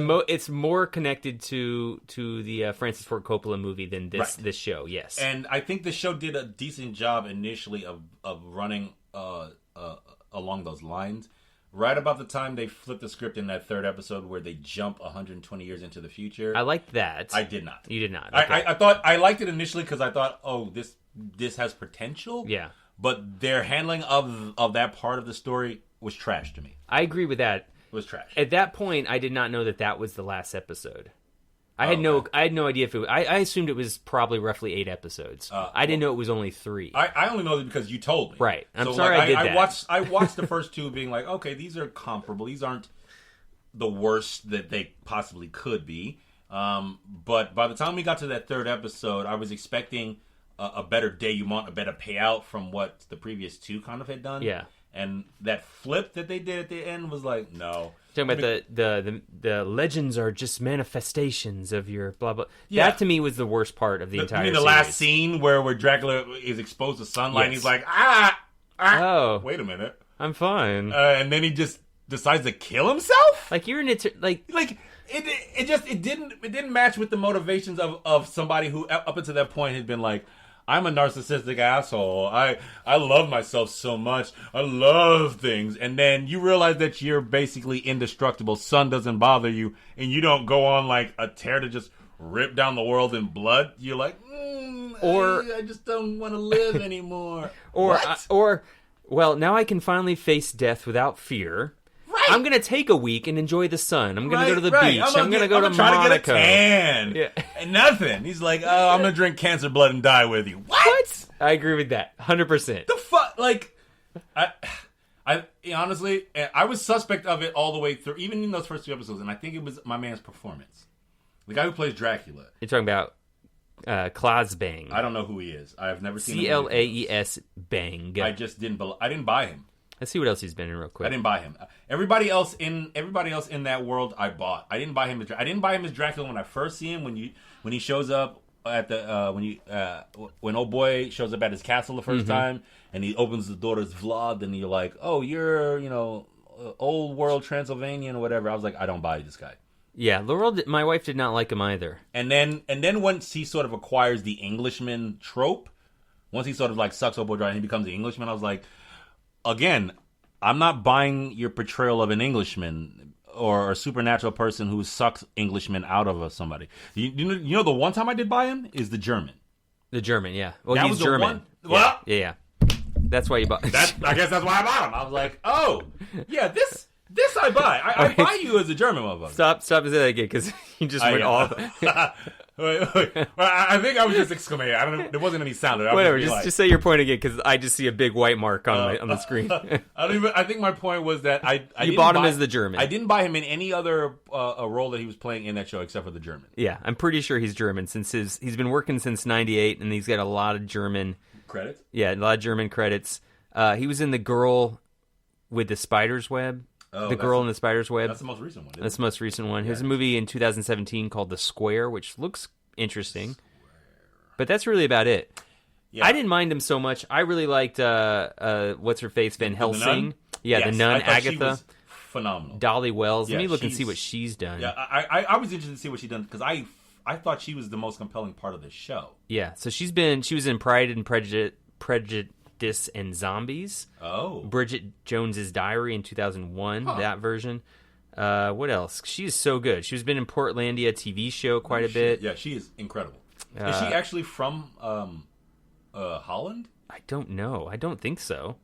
A: more connected to the Francis Ford Coppola movie than this show. Yes,
B: and I think the show did a decent job initially of running along those lines. Right about the time they flipped the script in that 3rd episode where they jump 120 years into the future.
A: I liked that.
B: I did not.
A: You did not.
B: Okay. I thought I liked it initially because I thought, oh, this has potential.
A: Yeah.
B: But their handling of that part of the story was trash to me.
A: I agree with that.
B: It was trash.
A: At that point, I did not know that was the last episode. I had no idea if it was, I assumed it was probably roughly 8 episodes. I didn't know it was only 3.
B: I only know that because you told me.
A: Right. I'm
B: so
A: sorry
B: like,
A: I did that.
B: I watched the first 2 being like, okay, these are comparable. These aren't the worst that they possibly could be. But by the time we got to that 3rd episode, I was expecting a better denouement, a better payout from what the previous 2 kind of had done.
A: Yeah.
B: And that flip that they did at the end was like, no.
A: Talking about the legends are just manifestations of your blah blah.
B: Yeah.
A: That to me was the worst part of the entire.
B: You mean the
A: series.
B: last scene where Dracula is exposed to sunlight and he's like, wait a minute,
A: I'm fine,
B: and then he just decides to kill himself.
A: Like you're
B: it didn't match with the motivations of somebody who up until that point had been like, I'm a narcissistic asshole. I love myself so much. I love things. And then you realize that you're basically indestructible. Sun doesn't bother you. And you don't go on like a tear to just rip down the world in blood. You're like,
A: Or
B: I just don't want to live anymore.
A: Well, now I can finally face death without fear.
B: Right.
A: I'm going to take a week and enjoy the sun. I'm going to go to the beach. I'm going to go to Monaco.
B: Try to get a tan. Yeah. And nothing. He's like, oh, I'm going to drink cancer blood and die with you. What?
A: I agree with that. 100%.
B: The fuck? Like, I honestly, I was suspect of it all the way through, even in those first 2 episodes, and I think it was my man's performance. The guy who plays Dracula.
A: You're talking about Klaus Bang.
B: I don't know who he is. I've never seen him.
A: Claes Bang.
B: I just didn't buy him.
A: Let's see what else he's been in real quick.
B: I didn't buy him. Everybody else in that world, I bought. I didn't buy him. I didn't buy him as Dracula when I first see him. When he shows up at the when old boy shows up at his castle the first time, and he opens the door to his Vlad, and you're like, oh, you're old world Transylvanian or whatever. I was like, I don't buy this guy.
A: Yeah, Laurel. My wife did not like him either.
B: And then once he sort of acquires the Englishman trope, once he sort of like sucks old boy dry and he becomes the Englishman, I was like, again, I'm not buying your portrayal of an Englishman or a supernatural person who sucks Englishmen out of somebody. You know the one time I did buy him is the German.
A: The German, yeah. Well,
B: that
A: he's German.
B: Well,
A: yeah. That's why you bought.
B: I guess that's why I bought him. I was like, oh, yeah, this I buy. I buy you as a German motherfucker.
A: Stop saying that again, because you just went off.
B: Wait. I think I was just exclamating. I don't know. There wasn't any sound.
A: Whatever. Just say your point again, because I just see a big white mark on the screen.
B: I think my point was that
A: you bought him as the German.
B: I didn't buy him in any other role that he was playing in that show except for the German.
A: Yeah, I'm pretty sure he's German since he's been working since '98, and he's got a lot of German
B: credits.
A: Yeah, a lot of German credits. He was in The Girl with the Spider's Web. The Girl in the Spider's Web.
B: That's the most recent one.
A: That's the most recent one. There's a movie in 2017 called The Square, which looks interesting. But that's really about it. Yeah. I didn't mind him so much. I really liked what's her face, Van Helsing.
B: Yes,
A: the nun Agatha.
B: She was phenomenal.
A: Dolly Wells. Let me look and see what she's done.
B: Yeah, I was interested to see what she's done because I thought she was the most compelling part of the show.
A: Yeah, so she was in Pride and Prejudice and Zombies.
B: Oh.
A: Bridget Jones's Diary in 2001, that version. What else? She's so good. She's been in Portlandia TV show quite a bit.
B: Yeah, she is incredible. Is she actually from Holland?
A: I don't know. I don't think so.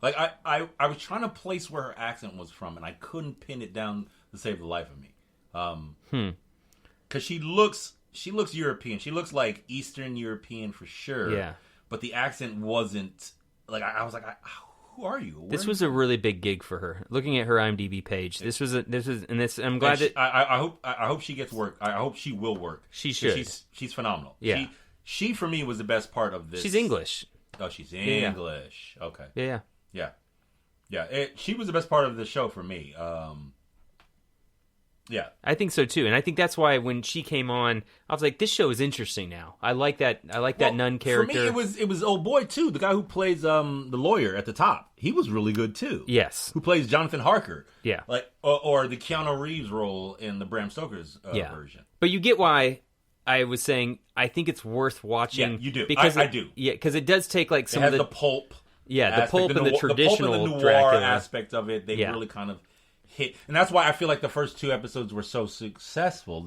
B: Like I was trying to place where her accent was from, and I couldn't pin it down to save the life of me. Because she looks European. She looks like Eastern European for sure.
A: Yeah.
B: But the accent wasn't like I was like, who are you?
A: This was a really big gig for her. Looking at her IMDb page, I'm glad that
B: I hope she gets work. I hope she will work.
A: She should.
B: She's phenomenal.
A: Yeah.
B: She for me was the best part of this.
A: She's English.
B: Oh, she's English.
A: Yeah.
B: Okay. Yeah. She was the best part of the show for me. Yeah,
A: I think so too, and I think that's why when she came on, I was like, "This show is interesting now." I like that. That nun character.
B: For me, it was old boy too. The guy who plays the lawyer at the top, he was really good too.
A: Yes,
B: who plays Jonathan Harker?
A: Yeah,
B: like or the Keanu Reeves role in the Bram Stoker's version.
A: But you get why I was saying I think it's worth watching.
B: Yeah, you do.
A: Because
B: I do.
A: Yeah, because it does take like some
B: it
A: of
B: has the pulp.
A: Yeah, the pulp and the traditional
B: the noir
A: Dracula
B: aspect of it. They really kind of hit, and that's why I feel like the first 2 episodes were so successful.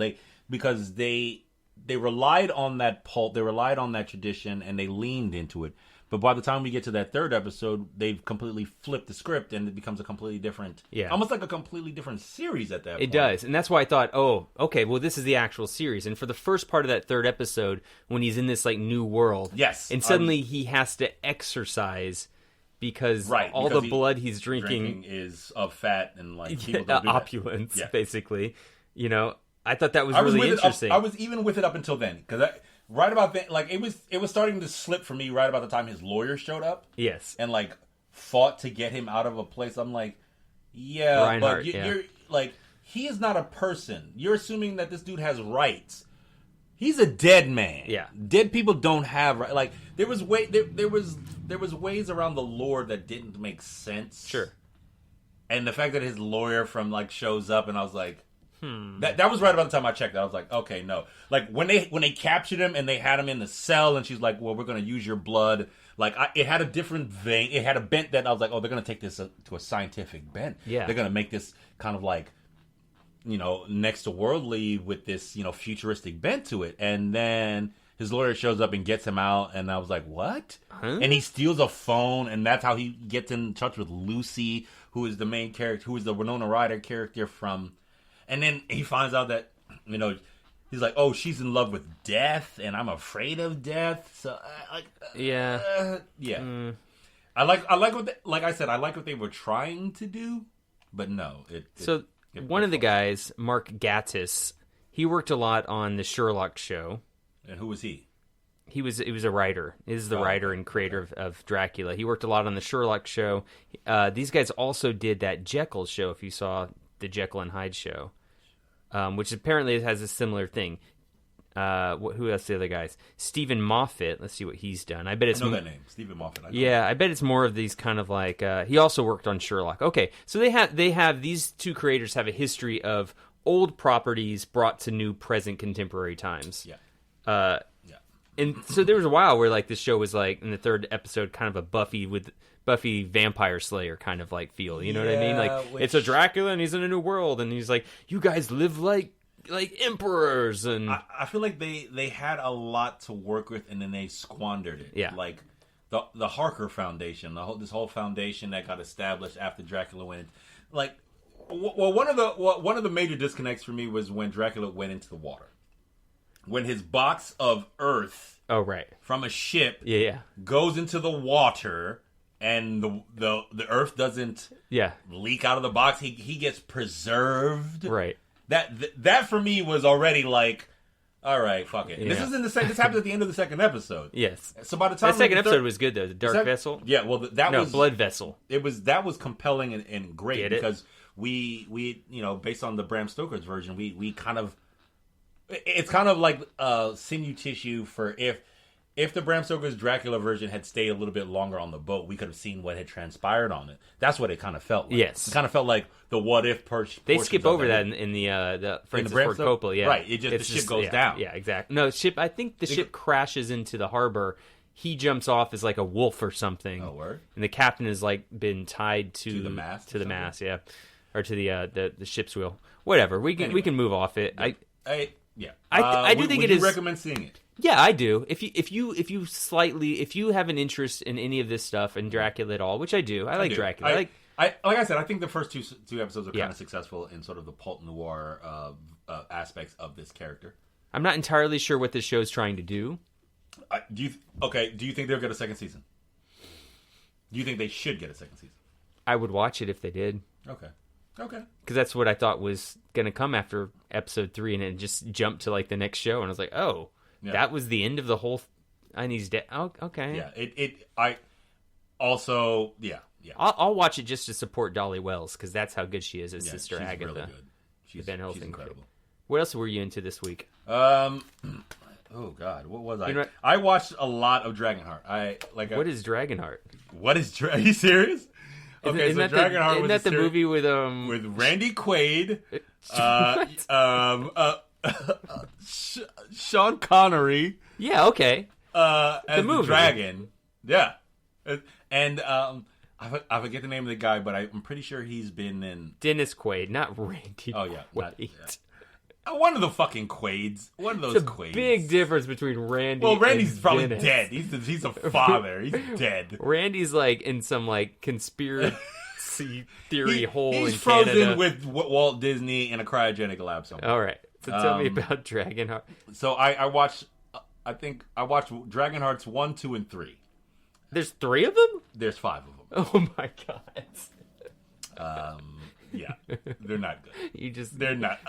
B: Because they relied on that pulp, they relied on that tradition, and they leaned into it. But by the time we get to that 3rd episode, they've completely flipped the script, and it becomes a completely different, almost like a completely different series at that point.
A: It does, and that's why I thought, oh, okay, well, this is the actual series. And for the first part of that 3rd episode, when he's in this like new world, and suddenly he has to exercise. Because all the blood he's drinking
B: is of fat and like
A: opulence, basically. You know, I thought that was really interesting.
B: I was even with it up until then because right about then, like it was starting to slip for me right about the time his lawyer showed up.
A: Yes,
B: and like fought to get him out of a place. I'm like, yeah,
A: Reinhardt,
B: but you're like he is not a person. You're assuming that this dude has rights. He's a dead man.
A: Yeah,
B: dead people don't have like there was ways around the lore that didn't make sense.
A: Sure.
B: And the fact that his lawyer from like shows up and I was like, that was right about the time I checked. I was like, okay, no. Like when they captured him and they had him in the cell and she's like, well, we're gonna use your blood. Like it had a different vein. It had a bent that I was like, oh, they're gonna take this to a scientific bent.
A: Yeah.
B: They're gonna make this kind of like, you know, next to worldly with this, you know, futuristic bent to it. And then his lawyer shows up and gets him out, and I was like, what? Huh? And he steals a phone, and that's how he gets in touch with Lucy, who is the main character, who is the Winona Ryder character from... And then he finds out that, you know, he's like, oh, she's in love with death, and I'm afraid of death. So, yeah. I like what like I said, I like what they were trying to do, but no.
A: One of the guys, Mark Gatiss, he worked a lot on the Sherlock show.
B: And who was he?
A: He was a writer. He is the writer and creator of Dracula. He worked a lot on the Sherlock show. These guys also did that Jekyll show, if you saw the Jekyll and Hyde show, which apparently has a similar thing. Who else? The other guys, Stephen Moffat. Let's see what he's done. I bet it's
B: I know that name, Stephen Moffat.
A: I bet it's more of these kind of like. He also worked on Sherlock. Okay, so they have these two creators have a history of old properties brought to new, present, contemporary times.
B: Yeah.
A: And so there was a while where like this show was like in the third episode, kind of a Buffy Vampire Slayer kind of like feel. You know what I mean? Like it's a Dracula and he's in a new world and he's like, you guys live like emperors. And
B: I feel like they had a lot to work with and then they squandered it.
A: Yeah.
B: Like the Harker Foundation, this whole foundation that got established after Dracula went. Like, well, one of the major disconnects for me was when Dracula went into the water. When his box of earth, from a ship, goes into the water, and the earth doesn't leak out of the box, he gets preserved.
A: Right.
B: That for me was already like, all right, fuck it. Yeah. This happened at the end of the second episode.
A: Yes.
B: So by the time
A: that second episode was good though, the Dark Vessel.
B: Yeah. Well, that was
A: Blood Vessel.
B: That was compelling and great because we you know, based on the Bram Stoker's version, we kind of. It's kind of like sinew tissue for if the Bram Stoker's Dracula version had stayed a little bit longer on the boat, we could have seen what had transpired on it. That's what it kind of felt like.
A: Yes.
B: It kind of felt like the what if
A: They skip over that in the Francis Ford Coppola, yeah.
B: Right, the ship goes down.
A: Yeah, exactly. No, I think the ship crashes into the harbor. He jumps off as like a wolf or something.
B: Oh, word.
A: And the captain has like been tied to
B: the mast.
A: To the mast, yeah. Or to the ship's wheel. Whatever. We can move off it.
B: Yeah,
A: I do think it is.
B: Would you recommend seeing it?
A: Yeah, I do. If you have an interest in any of this stuff and Dracula at all, which I do, I like Dracula.
B: Like I said, I think the first two episodes are kind of successful in sort of the pulp noir aspects of this character.
A: I'm not entirely sure what this show's trying to do.
B: Do you think they'll get a second season? Do you think they should get a second season?
A: I would watch it if they did.
B: Okay.
A: Because that's what I thought was going to come after episode 3, and it just jumped to like the next show, and I was like, oh, that was the end of the whole. And he's dead. Oh, okay.
B: Yeah.
A: I'll watch it just to support Dolly Wells because that's how good she is as Sister
B: she's
A: Agatha.
B: Really good. She's incredible.
A: What else were you into this week?
B: Oh God, what was I?
A: You know,
B: I watched a lot of Dragonheart.
A: What is Dragonheart?
B: Are you serious? Okay,
A: isn't
B: Dragonheart
A: isn't that the movie with
B: Randy Quaid, Sean Connery?
A: Yeah, okay.
B: As
A: the movie.
B: The dragon, yeah, and I forget the name of the guy, but I'm pretty sure he's been in
A: Dennis Quaid, not Randy.
B: Oh yeah,
A: Quaid.
B: One of the fucking Quaids. One of those Quaids.
A: Big difference between Randy.
B: Well, Randy's
A: and
B: probably
A: Dennis.
B: dead. He's a father. He's dead.
A: Randy's like in some like conspiracy theory hole in Canada.
B: He's frozen with Walt Disney in a cryogenic lab somewhere.
A: All right. So tell me about Dragonheart.
B: So I watched. I think I watched Dragonhearts 1, 2, and 3.
A: There's 3 of them.
B: There's 5 of them.
A: Oh my god.
B: Yeah, they're not good. They're not.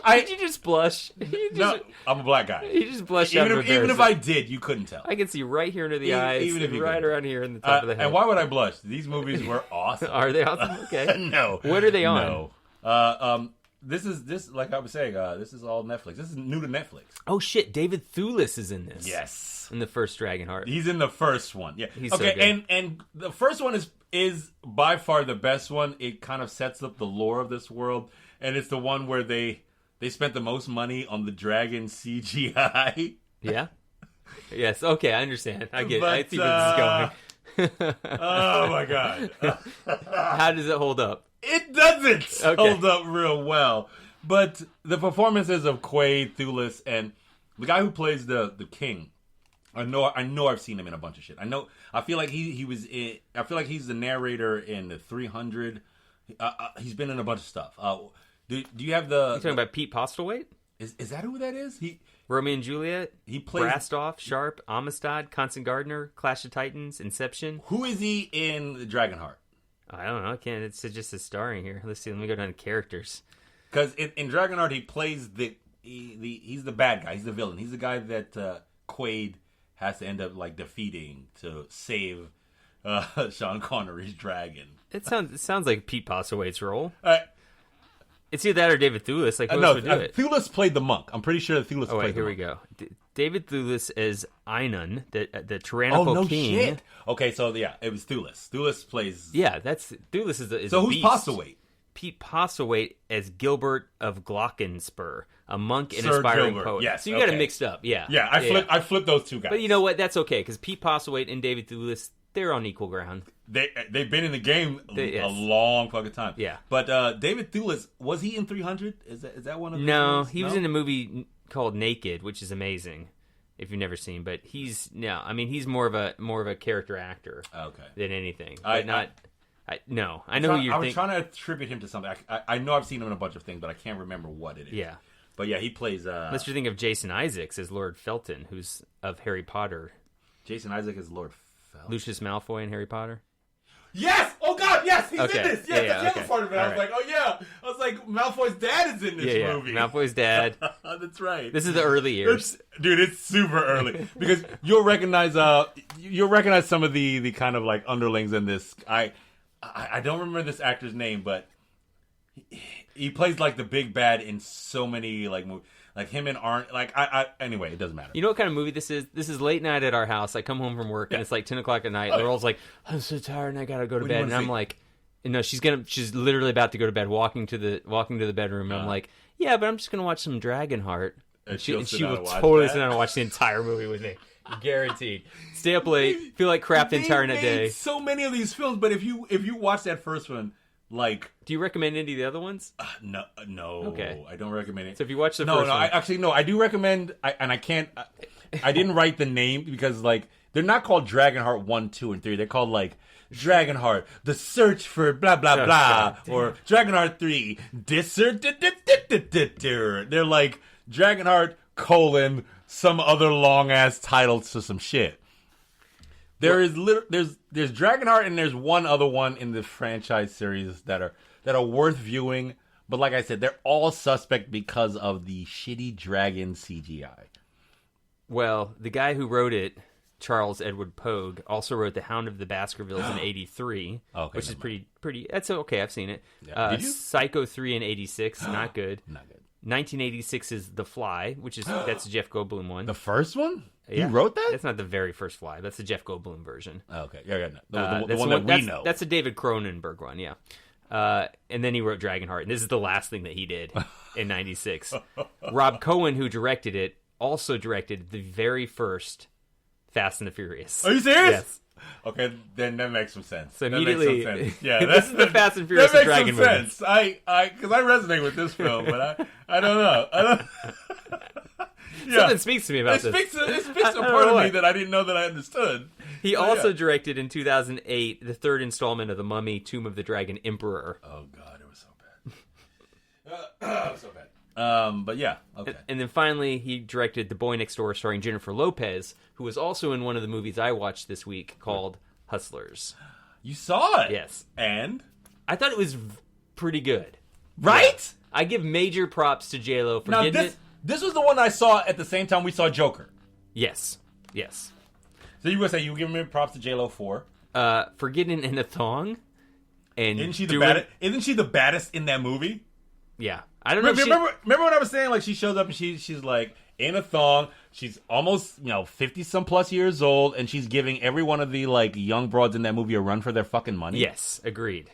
A: Did you just blush?
B: No, I'm a black guy.
A: You just blushed
B: even if I did, you couldn't tell.
A: I can see right here under the eyes,
B: even if you
A: right around here in the top of the head.
B: And why would I blush? These movies were awesome.
A: Are they awesome? Okay.
B: No.
A: What are they on?
B: No. This like I was saying, this is all Netflix. This is new to Netflix.
A: Oh shit, David Thewlis is in this.
B: Yes.
A: In the first Dragonheart.
B: He's in the first one. Yeah.
A: He's
B: okay,
A: so good.
B: And the first one is by far the best one. It kind of sets up the lore of this world, and it's the one where they spent the most money on the dragon CGI.
A: Yeah. Yes, okay, I understand. I get it. I see where this is going.
B: Oh my god.
A: How does it hold up?
B: It doesn't hold up real well. But the performances of Quaid, Thewlis, and The guy who plays the king. I know I've seen him in a bunch of shit. I feel like he was in, I feel like he's the narrator in the 300. He's been in a bunch of stuff. Do you have the...
A: You talking about Pete Postlewaite?
B: Is that who that is?
A: Romeo and Juliet?
B: He plays...
A: Brastoff, Sharp, Amistad, Constant Gardener, Clash of Titans, Inception.
B: Who is he in Dragonheart?
A: I don't know. It's just his starring here. Let's see. Let me go down to characters.
B: Because in Dragonheart, he plays he's the bad guy. He's the villain. He's the guy that Quaid has to end up like defeating to save Sean Connery's dragon.
A: It sounds like Pete Postlewaite's role. It's either that or David Thewlis. Like, who else would do it?
B: Thewlis played the monk. I'm pretty sure that Thewlis played the monk.
A: Here we go. David Thewlis as Einon, the tyrannical king.
B: Shit. Okay, so yeah, it was Thewlis. Thewlis plays...
A: Yeah, Thewlis is
B: so
A: a
B: who's
A: beast.
B: Postlewaite?
A: Pete Postlewaite as Gilbert of Glockenspur, a monk and
B: Sir
A: aspiring
B: Gilbert.
A: poet.
B: Yes,
A: so you got it mixed up. Yeah.
B: Yeah, I flipped those two guys.
A: But you know what? That's okay, because Pete Postlewaite and David Thewlis, they're on equal ground.
B: They've been in the game a long fucking time.
A: Yeah.
B: But David Thewlis, was he in 300? Is that one of the
A: No,
B: ones?
A: he was in a movie called Naked, which is amazing if you've never seen. But he's more of a character actor than anything. But I know who you're thinking.
B: I was trying to attribute him to something. I know I've seen him in a bunch of things, but I can't remember what it is.
A: Yeah.
B: But yeah, he plays...
A: Unless you think of Jason Isaacs as Lord Felton, who's of Harry Potter.
B: Jason Isaac is Lord Felton.
A: Lucius Malfoy in Harry Potter.
B: Yes! Oh God, yes! He's in this! Yes,
A: Yeah,
B: that's the other part of it. I was like, oh yeah! I was like, Malfoy's dad is in this movie.
A: Malfoy's dad.
B: That's right.
A: This is the early years.
B: Dude, it's super early. Because you'll recognize some of the kind of like underlings in this. I don't remember this actor's name, but he plays like the big bad in so many like movies. Like him and Arn, like anyway, it doesn't matter.
A: You know what kind of movie this is? This is late night at our house. I come home from work and it's like 10 o'clock at night. Laurel's like, I'm so tired and I gotta go to bed. And I'm like, no, she's literally about to go to bed, walking to the bedroom. And I'm like, yeah, but I'm just gonna watch some Dragonheart. And she will totally sit down and watch the entire movie with me. Guaranteed. Stay up late, feel like crap the entire day.
B: So many of these films, but if you watch that first one. Like,
A: do you recommend any of the other ones?
B: No. Okay, I don't recommend it.
A: So if you watch the first one,
B: I do recommend. I can't. I didn't write the name because like they're not called Dragonheart 1, 2, and 3. They're called like Dragonheart: The Search for blah blah blah, or Dragonheart 3: They're like Dragonheart : some other long ass titles to some shit. There's Dragonheart and there's one other one in the franchise series that are worth viewing, but like I said, they're all suspect because of the shitty dragon CGI.
A: Well, the guy who wrote it, Charles Edward Pogue, also wrote The Hound of the Baskervilles in '83, which is pretty. That's okay. I've seen it.
B: Yeah. Did you?
A: Psycho 3 in '86, not good.
B: Not good.
A: 1986 is The Fly, that's the Jeff Goldblum one.
B: The first one?
A: Yeah.
B: You wrote that?
A: That's not the very first Fly. That's the Jeff Goldblum version.
B: Oh, okay. Yeah. The one that we know.
A: That's a David Cronenberg one, yeah. And then he wrote Dragonheart, and this is the last thing that he did in '96. Rob Cohen, who directed it, also directed the very first Fast and the Furious.
B: Are you serious?
A: Yes.
B: Okay, then that makes some sense.
A: So immediately,
B: that makes some sense. Yeah,
A: this is the Fast and Furious
B: that
A: Dragon
B: makes
A: movie.
B: some sense. Because I resonate with this film, but I don't know.
A: Something speaks to me about this.
B: It speaks to a part of me that I didn't know that I understood.
A: He also directed in 2008 the third installment of The Mummy: Tomb of the Dragon Emperor.
B: Oh God, it was so bad. It was so bad. But yeah, okay.
A: And then finally, he directed The Boy Next Door, starring Jennifer Lopez, who was also in one of the movies I watched this week called Hustlers.
B: You saw it?
A: Yes.
B: And?
A: I thought it was pretty good.
B: Right?
A: Yeah. I give major props to J-Lo for getting it.
B: This was the one I saw at the same time we saw Joker.
A: Yes.
B: So you were saying you were giving me props to J-Lo for
A: getting in a thong. And
B: isn't she the baddest in that movie?
A: Yeah. I don't know.
B: Remember what I was saying? Like she shows up and she's like in a thong. She's almost 50 some plus years old, and she's giving every one of the like young broads in that movie a run for their fucking money.
A: Yes, agreed.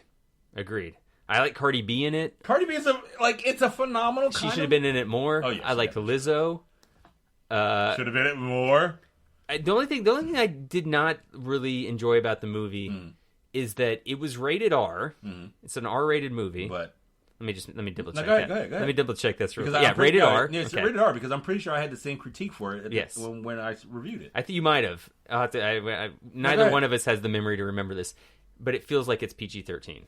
A: I like Cardi B in it.
B: Cardi B is it's a phenomenal.
A: She should have been in it more.
B: Oh, yeah,
A: I liked Lizzo.
B: Should have been in it more.
A: The only thing I did not really enjoy about the movie is that it was rated R. It's an R-rated movie, Let me double check
B: Go
A: that.
B: ahead.
A: Let me double check this.
B: Rated
A: R.
B: It's
A: okay.
B: rated R because I'm pretty sure I had the same critique for it.
A: Yes.
B: When I reviewed it.
A: I think you might have. Neither one of us has the memory to remember this, but it feels like it's PG-13.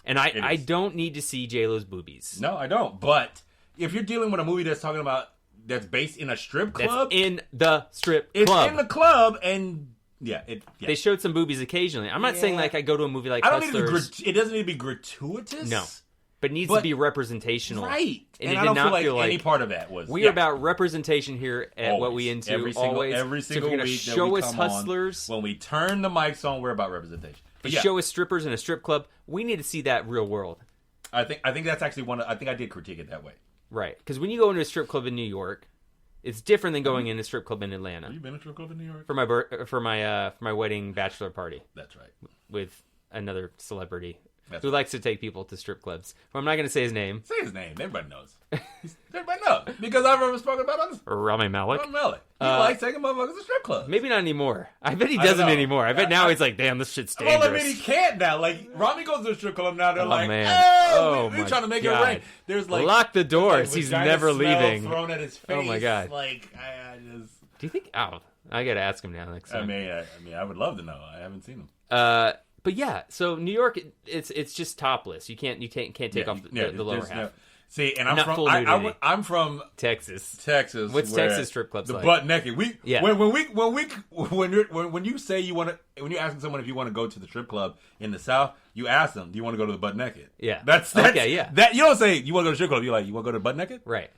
A: And I don't need to see J-Lo's boobies.
B: No, I don't. But if you're dealing with a movie that's talking about that's based in a strip club,
A: it's in the strip club.
B: It's in the club, and
A: they showed some boobies occasionally. I'm not saying like I go to a movie like Hustlers.
B: It doesn't need to be gratuitous.
A: No. But it needs to be representational.
B: Right.
A: And
B: I don't feel like any part of that was.
A: We are about representation here at What We Into.
B: Every single week
A: show us Hustlers.
B: When we turn the mics on, we're about representation.
A: But show us strippers in a strip club. We need to see that real world.
B: I think that's actually I think I did critique it that way.
A: Right. Because when you go into a strip club in New York, it's different than going in a strip club in Atlanta.
B: Have you been to a strip club in New York?
A: For my wedding bachelor party.
B: That's right.
A: With another celebrity who likes to take people to strip clubs. Well, I'm not going to say his name.
B: Say his name. Everybody knows. Everybody knows. Because I've ever spoken about others.
A: Rami Malek.
B: He likes taking motherfuckers to strip clubs.
A: Maybe not anymore. I bet he doesn't anymore. I bet now he's like, damn, this shit's dangerous.
B: Well, I mean, he can't now. Like, Rami goes to a strip club now. They're like,
A: man.
B: Hey, we're trying to make it rain. There's like...
A: Lock the doors. He's never leaving.
B: Thrown at his face.
A: Oh, my God.
B: Like, I just...
A: Do you think... Oh, I got to ask him now next time.
B: I mean, I would love to know. I haven't seen him.
A: But yeah, so New York, it's just topless. You can't take off the lower half.
B: No. See, and I'm from
A: Texas.
B: Texas.
A: What's Texas strip clubs
B: the
A: like?
B: Butt naked. When you say you want to, when you're asking someone if you want to go to the strip club in the South, you ask them, do you want to go to the Butt Naked?
A: Yeah.
B: That's
A: okay. Yeah.
B: That you don't say you want to go to the strip club. You're like, you want to go to the Butt Naked?
A: Right.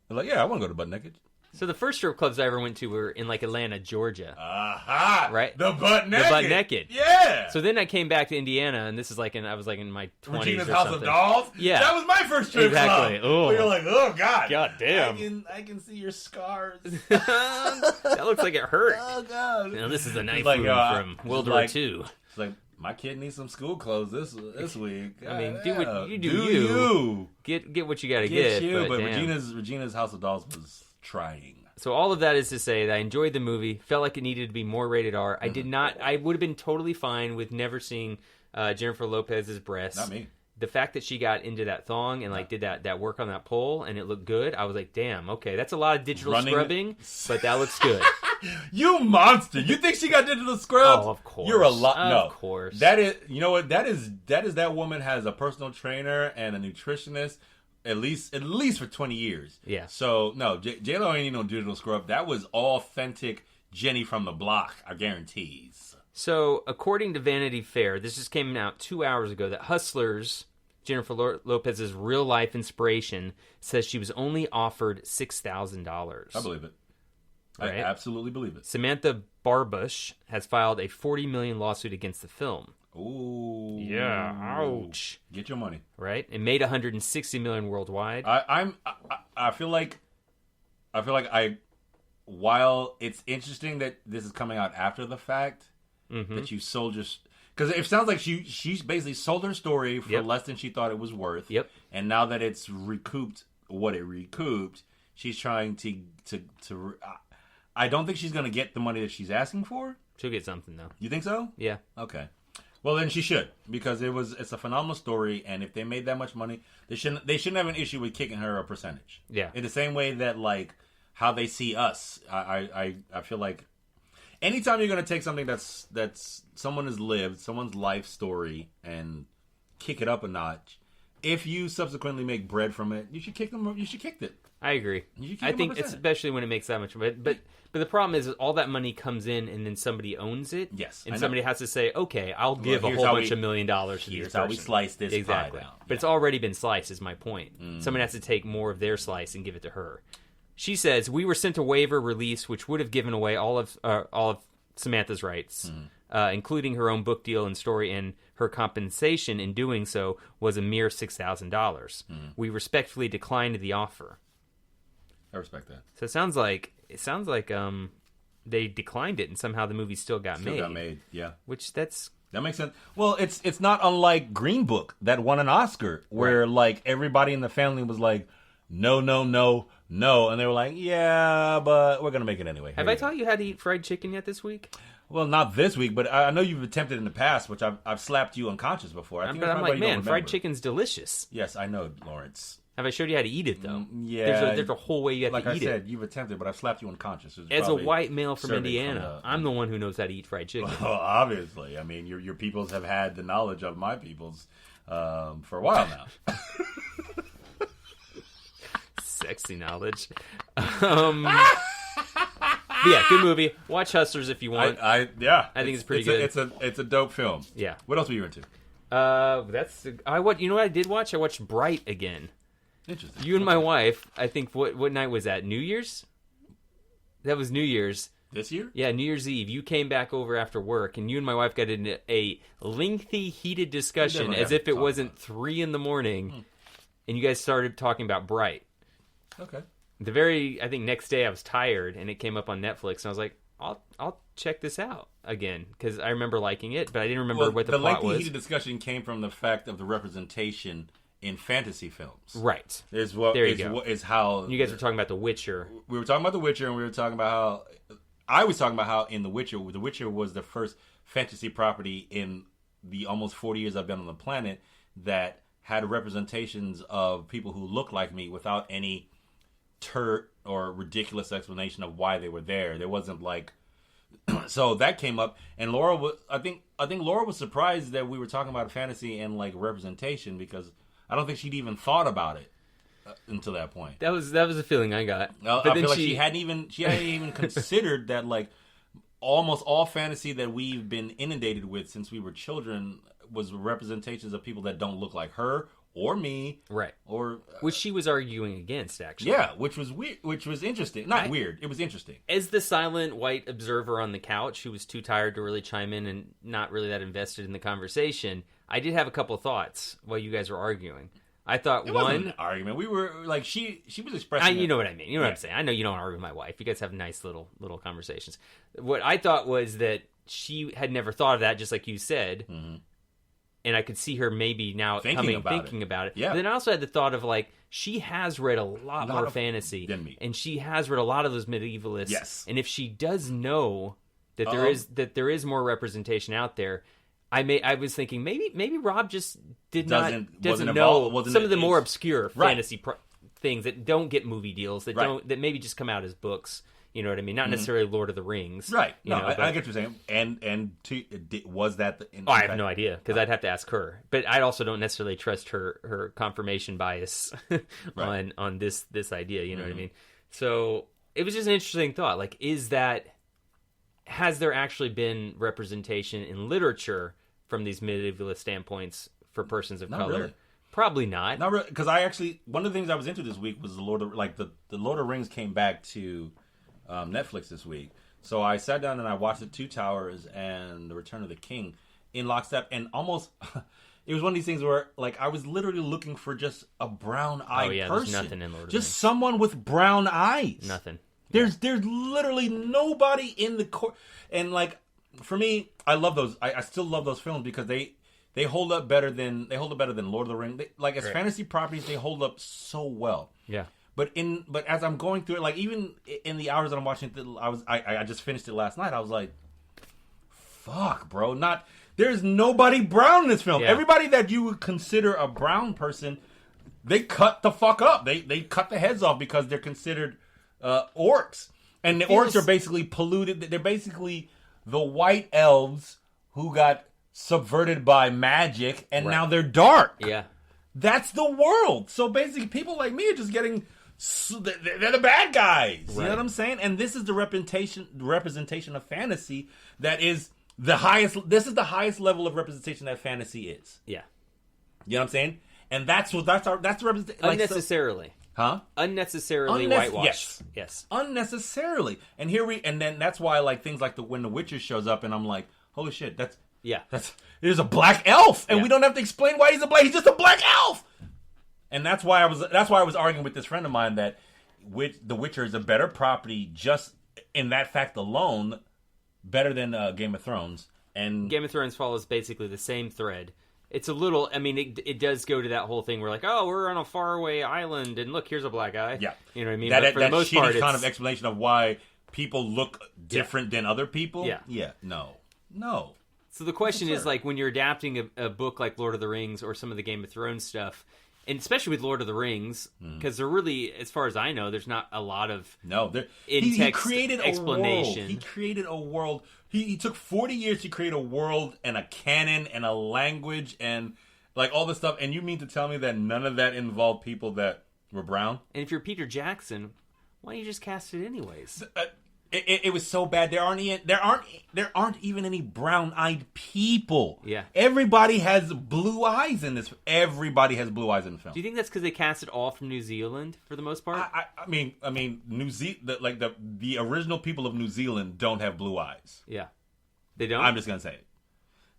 B: They're like, yeah, I want to go to Butt Naked.
A: So the first strip clubs I ever went to were in like Atlanta, Georgia.
B: Aha!
A: Right?
B: The Butt Naked.
A: The Butt Naked.
B: Yeah!
A: So then I came back to Indiana, and this is like I was like in my 20s
B: Regina's
A: or
B: House
A: something.
B: of Dolls?
A: Yeah.
B: That was my first strip club.
A: Exactly. Oh.
B: You're like, oh, God.
A: God damn.
B: I can see your scars.
A: That looks like it hurt.
B: Oh, God.
A: Now, this is a knife
B: like,
A: wound from World War II.
B: It's like, my kid needs some school clothes this week.
A: I mean, do what you do. Get what you got to get.
B: But Regina's House of Dolls was trying.
A: So all of that is to say that I enjoyed the movie. Felt like it needed to be more rated R. I did not. I would have been totally fine with never seeing Jennifer Lopez's breasts.
B: Not me.
A: The fact that she got into that thong and like did that work on that pole and it looked good, I was like, damn, okay, that's a lot of digital scrubbing, but that looks good.
B: You monster! You think she got digital scrubs?
A: Oh, of course.
B: You're a lot. No,
A: of course.
B: That is. You know what? That is that woman has a personal trainer and a nutritionist. At least for 20 years.
A: Yeah.
B: So, no, J-Lo ain't need no digital scrub. That was authentic Jenny from the block, I guarantees.
A: So, according to Vanity Fair, this just came out 2 hours ago, that Hustlers, Jennifer Lopez's real-life inspiration, says she was only offered $6,000.
B: I believe it.
A: Right?
B: I absolutely believe it.
A: Samantha Barbush has filed a $40 million lawsuit against the film.
B: Ooh.
A: Yeah. Ouch.
B: Get your money.
A: Right? It made $160 million worldwide.
B: I feel like while it's interesting that this is coming out after the fact, that you sold your, because it sounds like she's basically sold her story for less than she thought it was worth.
A: Yep.
B: And now that it's recouped what it recouped, she's trying to I don't think she's going to get the money that she's asking for.
A: She'll get something though.
B: You think so?
A: Yeah.
B: Okay. Well, then she should, because it's a phenomenal story, and if they made that much money, they shouldn't have an issue with kicking her a percentage.
A: Yeah.
B: In the same way that like how they see us, I feel like anytime you're going to take something that's someone has lived, someone's life story, and kick it up a notch, if you subsequently make bread from it, you should kick them. You should kick it.
A: I agree. I think especially when it makes that much money. But the problem is all that money comes in and then somebody owns it.
B: Yes.
A: And somebody has to say, okay, I'll give a whole bunch of $1 million to this
B: Here's how we slice this
A: exactly.
B: pie down.
A: But it's already been sliced is my point. Someone has to take more of their slice and give it to her. She says, we were sent a waiver release which would have given away all of Samantha's rights, including her own book deal and story, and her compensation in doing so was a mere $6,000. We respectfully declined the offer.
B: I respect that.
A: So it sounds like they declined it, and somehow the movie still got made.
B: Still got made, yeah.
A: That
B: makes sense. Well, it's not unlike Green Book that won an Oscar, where like everybody in the family was like, no, and they were like, yeah, but we're gonna make it anyway.
A: Have I taught you how to eat fried chicken yet this week?
B: Well, not this week, but I know you've attempted in the past, which I've slapped you unconscious before.
A: But I'm like, man, fried chicken's delicious.
B: Yes, I know, Lawrence.
A: Have I showed you how to eat it, though?
B: Yeah.
A: There's a whole way you have to eat it.
B: Like I said, you've attempted, but I've slapped you unconscious.
A: As a white male from Indiana, I'm the one who knows how to eat fried chicken.
B: Well, obviously. I mean, your peoples have had the knowledge of my peoples for a while now.
A: Sexy knowledge. But yeah, good movie. Watch Hustlers if you want.
B: I
A: think it's pretty good.
B: It's a dope film.
A: Yeah.
B: What else were you into?
A: You know what I did watch? I watched Bright again.
B: Interesting.
A: You and my wife. I think what night was that? New Year's. That was New Year's.
B: This year?
A: Yeah, New Year's Eve. You came back over after work, and you and my wife got into a lengthy, heated discussion as if it wasn't 3 a.m, and you guys started talking about Bright.
B: Okay.
A: I think next day I was tired and it came up on Netflix and I was like, I'll check this out again because I remember liking it, but I didn't remember what the plot was.
B: The lengthy heated discussion came from the fact of the representation in fantasy films.
A: Right.
B: There you go. Is how
A: you guys were talking about The Witcher.
B: We were talking about The Witcher, and we were talking about how I was talking about how in The Witcher was the first fantasy property in the almost 40 years I've been on the planet that had representations of people who look like me without any turt or ridiculous explanation of why they were there. There wasn't like so that came up, and Laura was I think Laura was surprised that we were talking about fantasy and like representation because I don't think she'd even thought about it until that point.
A: That was the feeling I got.
B: I feel like she hadn't even considered that like almost all fantasy that we've been inundated with since we were children was representations of people that don't look like her or me,
A: right?
B: Or
A: which she was arguing against, actually.
B: Yeah, which was weird. Which was interesting. Not weird. It was interesting.
A: As the silent white observer on the couch, who was too tired to really chime in and not really that invested in the conversation, I did have a couple of thoughts while you guys were arguing. I thought
B: it wasn't an argument. We were like she was expressing.
A: You know what I mean. You know what I'm saying. I know you don't argue with my wife. You guys have nice little conversations. What I thought was that she had never thought of that, just like you said. Mm-hmm. And I could see her maybe now thinking about it.
B: Yeah.
A: But then I also had the thought of like she has read a lot more fantasy
B: than me,
A: and she has read a lot of those medievalists.
B: Yes.
A: And if she does know that there is more representation out there, I was thinking maybe Rob just doesn't know some of the more obscure fantasy things that don't get movie deals that maybe just come out as books. You know what I mean? Not necessarily Lord of the Rings.
B: Right.
A: I
B: get what you're saying. And was that the...
A: I have no idea, because I'd have to ask her. But I also don't necessarily trust her confirmation bias on this idea. You know what I mean? So it was just an interesting thought. Like, has there actually been representation in literature from these medievalist standpoints for persons of color?
B: Really.
A: Probably not.
B: Not really, because one of the things I was into this week was the Lord of the Rings came back to Netflix this week. So I sat down and I watched The Two Towers and The Return of the King in lockstep, and almost it was one of these things where like I was literally looking for just a brown-eyed person.
A: There's nothing in Lord of the Rings.
B: Someone with brown eyes.
A: Nothing.
B: There's literally nobody in the court. And like for me, I love those. I still love those films because they hold up better than Lord of the Rings. As fantasy properties, they hold up so well.
A: Yeah.
B: But as I'm going through it, like even in the hours that I'm watching it, I just finished it last night. I was like, "Fuck, bro! There's nobody brown in this film.
A: Yeah.
B: Everybody that you would consider a brown person, they cut the fuck up. They cut the heads off because they're considered orcs, and the orcs are basically polluted. They're basically the white elves who got subverted by magic, and now they're dark.
A: Yeah,
B: that's the world. So basically, people like me are just getting." They're the bad guys. Right. You know what I'm saying? And this is the representation of fantasy that is the highest. This is the highest level of representation that fantasy is.
A: Yeah.
B: You know what I'm saying? And that's the representation.
A: Unnecessarily. Unnecessarily whitewashed. Yes.
B: Unnecessarily. And then that's why like things like when the Witcher shows up and I'm like, holy shit, there's a black elf and we don't have to explain why he's just a black elf. And that's why I was arguing with this friend of mine that The Witcher is a better property just in that fact alone, better than Game of Thrones. And
A: Game of Thrones follows basically the same thread. It's a little, I mean, it does go to that whole thing where like, oh, we're on a faraway island and look, here's a black guy.
B: Yeah.
A: You know what I mean?
B: That
A: for the most
B: shitty
A: part,
B: kind of explanation of why people look different than other people.
A: Yeah.
B: No.
A: So the question is, like, when you're adapting a book like Lord of the Rings or some of the Game of Thrones stuff, and especially with Lord of the Rings, because they're really, as far as I know, there's not a lot of
B: he created
A: explanation.
B: A world. He created a world. He took 40 years to create a world and a canon and a language and like all this stuff. And you mean to tell me that none of that involved people that were brown?
A: And if you're Peter Jackson, why don't you just cast it anyways?
B: It was so bad. There aren't even any brown-eyed people.
A: Yeah.
B: Everybody has blue eyes in this. Everybody has blue eyes in the film.
A: Do you think that's because they cast it all from New Zealand for the most part?
B: I mean, the original people of New Zealand don't have blue eyes.
A: Yeah, they don't.
B: I'm just gonna say it.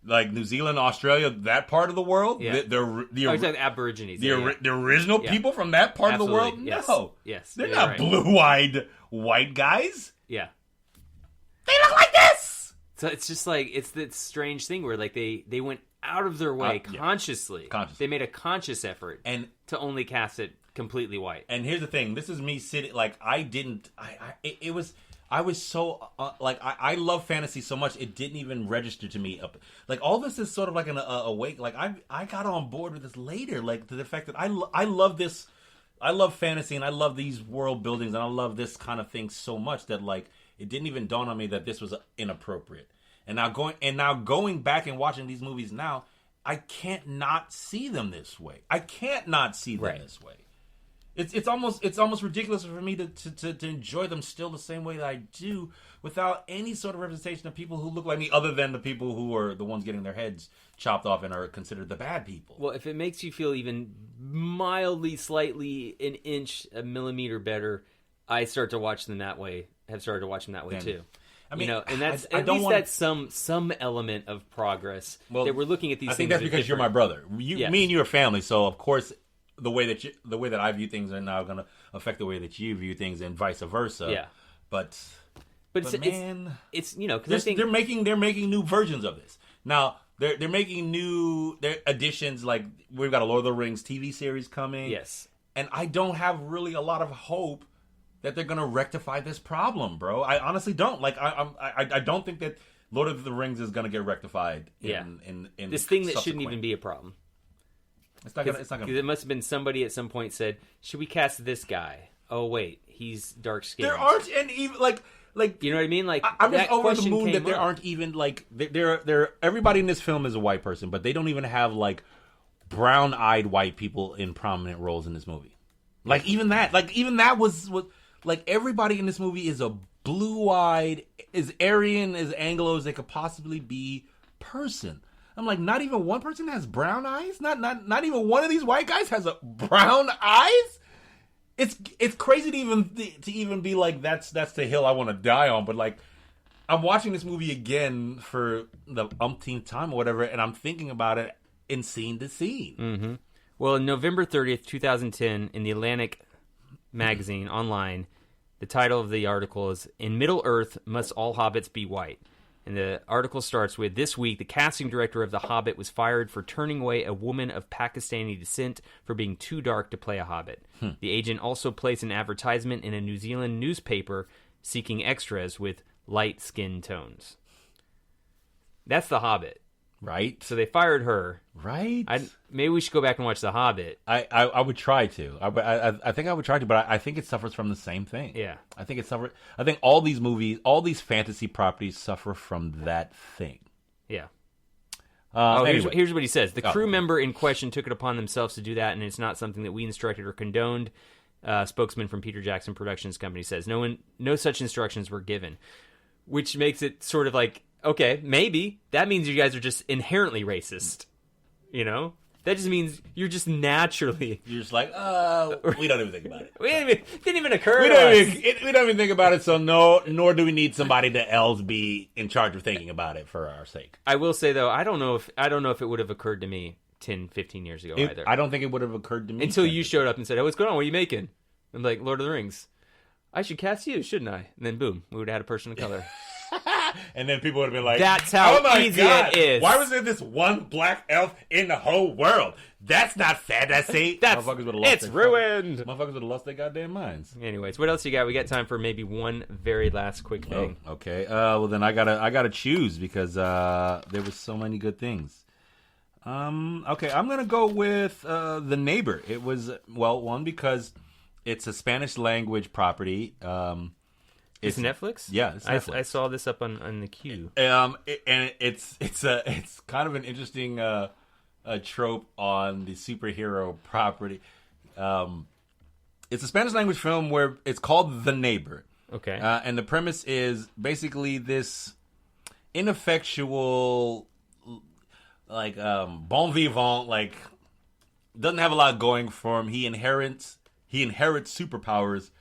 B: Like New Zealand, Australia, that part of the world.
A: Yeah.
B: The
A: Aborigines.
B: The original people from that part of the world.
A: Yes.
B: No,
A: yes,
B: they're not blue-eyed white guys.
A: Yeah.
B: They look like this.
A: So it's just like it's this strange thing where like they went out of their way consciously. They made a conscious effort to only cast it completely white.
B: And here's the thing: this is me sitting like I was so I love fantasy so much it didn't even register to me up like all this is sort of like an awake like I got on board with this later like to the fact that I love this. I love fantasy and I love these world buildings and I love this kind of thing so much that like it didn't even dawn on me that this was inappropriate. And now going back and watching these movies now, I can't not see them this way. I can't not see them this way. It's almost ridiculous for me to enjoy them still the same way that I do without any sort of representation of people who look like me other than the people who are the ones getting their heads chopped off and are considered the bad people.
A: Well, if it makes you feel even mildly, slightly a millimeter better, I start to watch them that way. Have started to watch them that way too. I mean, and that's that's some element of progress. Well, that we're looking at these.
B: I think
A: things
B: that's because you're my brother. Me and you are family, so of course the way that I view things are now going to affect the way that you view things, and vice versa.
A: Yeah,
B: but
A: man, it's because I think
B: they're making new versions of this now. They're making new additions. Like we've got a Lord of the Rings TV series coming.
A: Yes,
B: and I don't have really a lot of hope that they're going to rectify this problem, bro. I honestly don't. Like I don't think that Lord of the Rings is going to get rectified. In
A: this thing that shouldn't even be a problem.
B: It's not gonna.
A: It must have been somebody at some point said, "Should we cast this guy?" Oh wait, he's dark skinned.
B: There aren't any even like
A: you know what I mean. Like
B: I'm just over the moon that there aren't even like there. Everybody in this film is a white person, but they don't even have like brown-eyed white people in prominent roles in this movie. Like even that was like everybody in this movie is a blue-eyed, as Aryan, as Anglo as they could possibly be person. I'm like, not even one person has brown eyes. Not even one of these white guys has a brown eyes. It's crazy to even be like that's the hill I want to die on. But like, I'm watching this movie again for the umpteenth time or whatever, and I'm thinking about it in scene to scene.
A: Mm-hmm. Well, on November 30th, 2010, in the Atlantic magazine online, the title of the article is "In Middle Earth, Must All Hobbits Be White?" And the article starts with, "This week, the casting director of The Hobbit was fired for turning away a woman of Pakistani descent for being too dark to play a Hobbit. The agent also placed an advertisement in a New Zealand newspaper seeking extras with light skin tones." That's The Hobbit.
B: Right.
A: So they fired her.
B: Right.
A: Maybe we should go back and watch The Hobbit.
B: I would try to. I think I would try to, but I think it suffers from the same thing.
A: Yeah.
B: I think all these movies, all these fantasy properties suffer from that thing.
A: Yeah.
B: Anyway.
A: Here's what he says. The crew member in question took it upon themselves to do that, and it's not something that we instructed or condoned. Spokesman from Peter Jackson Productions Company says no such instructions were given, which makes it sort of like, okay, maybe that means you guys are just inherently racist. You know, that just means you're just naturally.
B: You're just like, we don't even think about it.
A: Didn't even occur.
B: We don't even think about it. So nor do we need somebody to else be in charge of thinking about it for our sake.
A: I will say though, I don't know if it would have occurred to me 10, 15 years ago either.
B: I don't think it would have occurred to me
A: until you showed up and said, "Oh, what's going on? What are you making?" I'm like, "Lord of the Rings. I should cast you, shouldn't I?" And then boom, we would have had a person of color.
B: And then people would have been like,
A: that's how
B: oh my
A: easy
B: God,
A: it is.
B: why was there this one black elf in the whole world? That's not fantasy. Motherfuckers would have lost
A: it's ruined.
B: Motherfuckers would have lost their goddamn minds.
A: Anyways, what else you got? We got time for maybe one very last quick thing.
B: Oh, okay. Well, then I gotta choose because there was so many good things. Okay, I'm gonna go with The Neighbor. It was one because it's a Spanish language property.
A: It's Netflix.
B: Yeah, it's Netflix.
A: I saw this up on the queue.
B: And it's kind of an interesting trope on the superhero property. It's a Spanish language film where it's called The Neighbor.
A: Okay.
B: And the premise is basically this ineffectual, like bon vivant, like doesn't have a lot going for him. He inherits superpowers.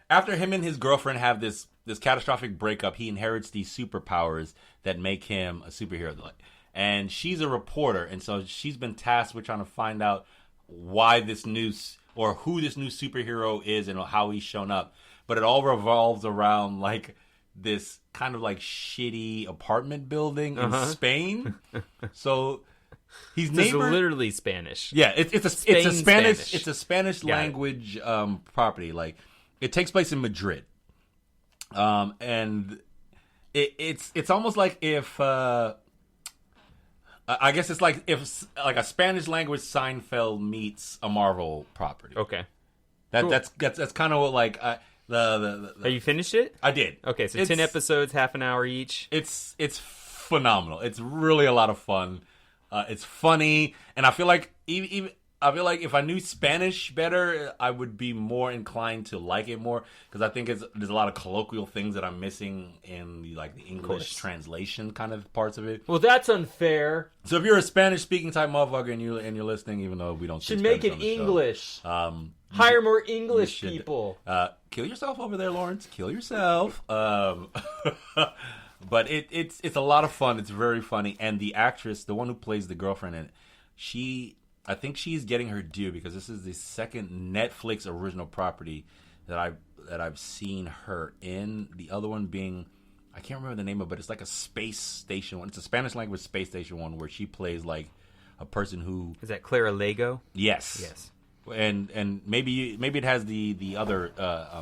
B: After him and his girlfriend have this catastrophic breakup, he inherits these superpowers that make him a superhero. And she's a reporter, and so she's been tasked with trying to find out why this new or who this new superhero is and how he's shown up. But it all revolves around like this kind of like shitty apartment building in Spain. So he's
A: literally Spanish.
B: Yeah, it's a Spanish language property. Like it takes place in Madrid, and it's almost like if I guess it's like if like a Spanish language Seinfeld meets a Marvel property.
A: Okay,
B: cool. That's kind of what like the.
A: Are you finished it?
B: I did.
A: Okay, so 10 episodes, half an hour each.
B: It's phenomenal. It's really a lot of fun. It's funny, and I feel like if I knew Spanish better, I would be more inclined to like it more because I think there's a lot of colloquial things that I'm missing in the English translation kind of parts of it.
A: Well, that's unfair.
B: So if you're a Spanish-speaking type motherfucker and you're listening, even though we don't
A: should make it English. Hire more English people.
B: Kill yourself over there, Lawrence. Kill yourself. But it's a lot of fun. It's very funny, and the actress, the one who plays the girlfriend in it, I think she's getting her due because this is the second Netflix original property that I've seen her in. The other one being, I can't remember the name of it, but it's like a space station one. It's a Spanish language space station one where she plays like a person who
A: is that Clara Lego?
B: Yes. And maybe it has the other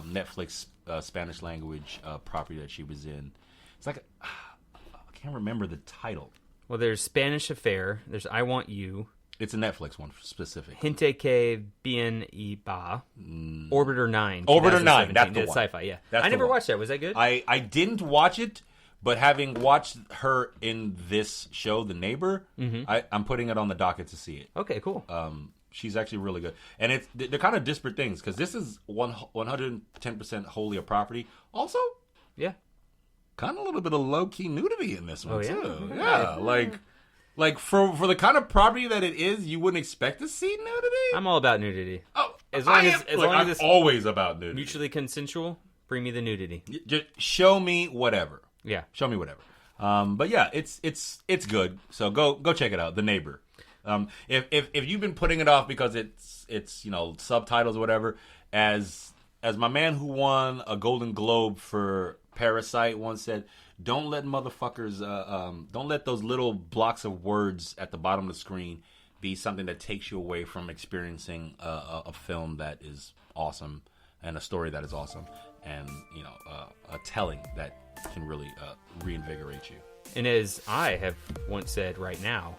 B: Netflix Spanish language property that she was in. It's like I can't remember the title.
A: Well, there's Spanish Affair. There's I Want You.
B: It's a Netflix one specific.
A: Gente que bien y ba. Orbiter 9.
B: Orbiter 9, that's the one.
A: Sci-fi, yeah.
B: That's
A: I never watched that. Was that good?
B: I didn't watch it, but having watched her in this show, The Neighbor, I'm putting it on the docket to see it.
A: Okay, cool.
B: She's actually really good. And they're kind of disparate things because this is 110% wholly a property. Also,
A: yeah,
B: kind of a little bit of low-key nudity in this one, too.
A: Yeah.
B: Like for the kind of property that it is, you wouldn't expect to see nudity.
A: I'm all about nudity.
B: Oh,
A: as long as
B: it's always about nudity.
A: Mutually consensual. Bring me the nudity.
B: Just show me whatever.
A: Yeah,
B: show me whatever. But yeah, it's good. So go check it out. The Neighbor. If you've been putting it off because it's subtitles or whatever, as my man who won a Golden Globe for Parasite once said, don't let motherfuckers, don't let those little blocks of words at the bottom of the screen be something that takes you away from experiencing a film that is awesome and a story that is awesome and, a telling that can really reinvigorate you.
A: And as I have once said right now,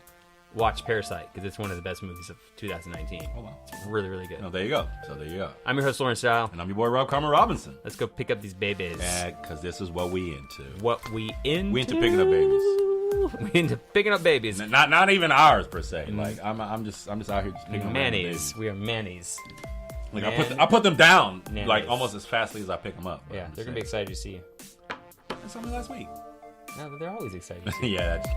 A: watch Parasite because it's one of the best movies of 2019.
B: Oh, wow.
A: It's really, really good.
B: Oh, there you go. So there you go.
A: I'm your host, Lawrence Style.
B: And I'm your boy, Rob Carmen Robinson.
A: Let's go pick up these babies.
B: Yeah, because this is what we into.
A: We into
B: picking up babies.
A: We into picking up babies.
B: Not even ours, per se. Like, I'm just out here just picking up babies.
A: We are mannies.
B: Like, I put them down, like, almost as fastly as I pick them up.
A: Yeah, they're going to be excited to see you.
B: That's only last week.
A: No, but they're always excited to see you.
B: Yeah, that's true.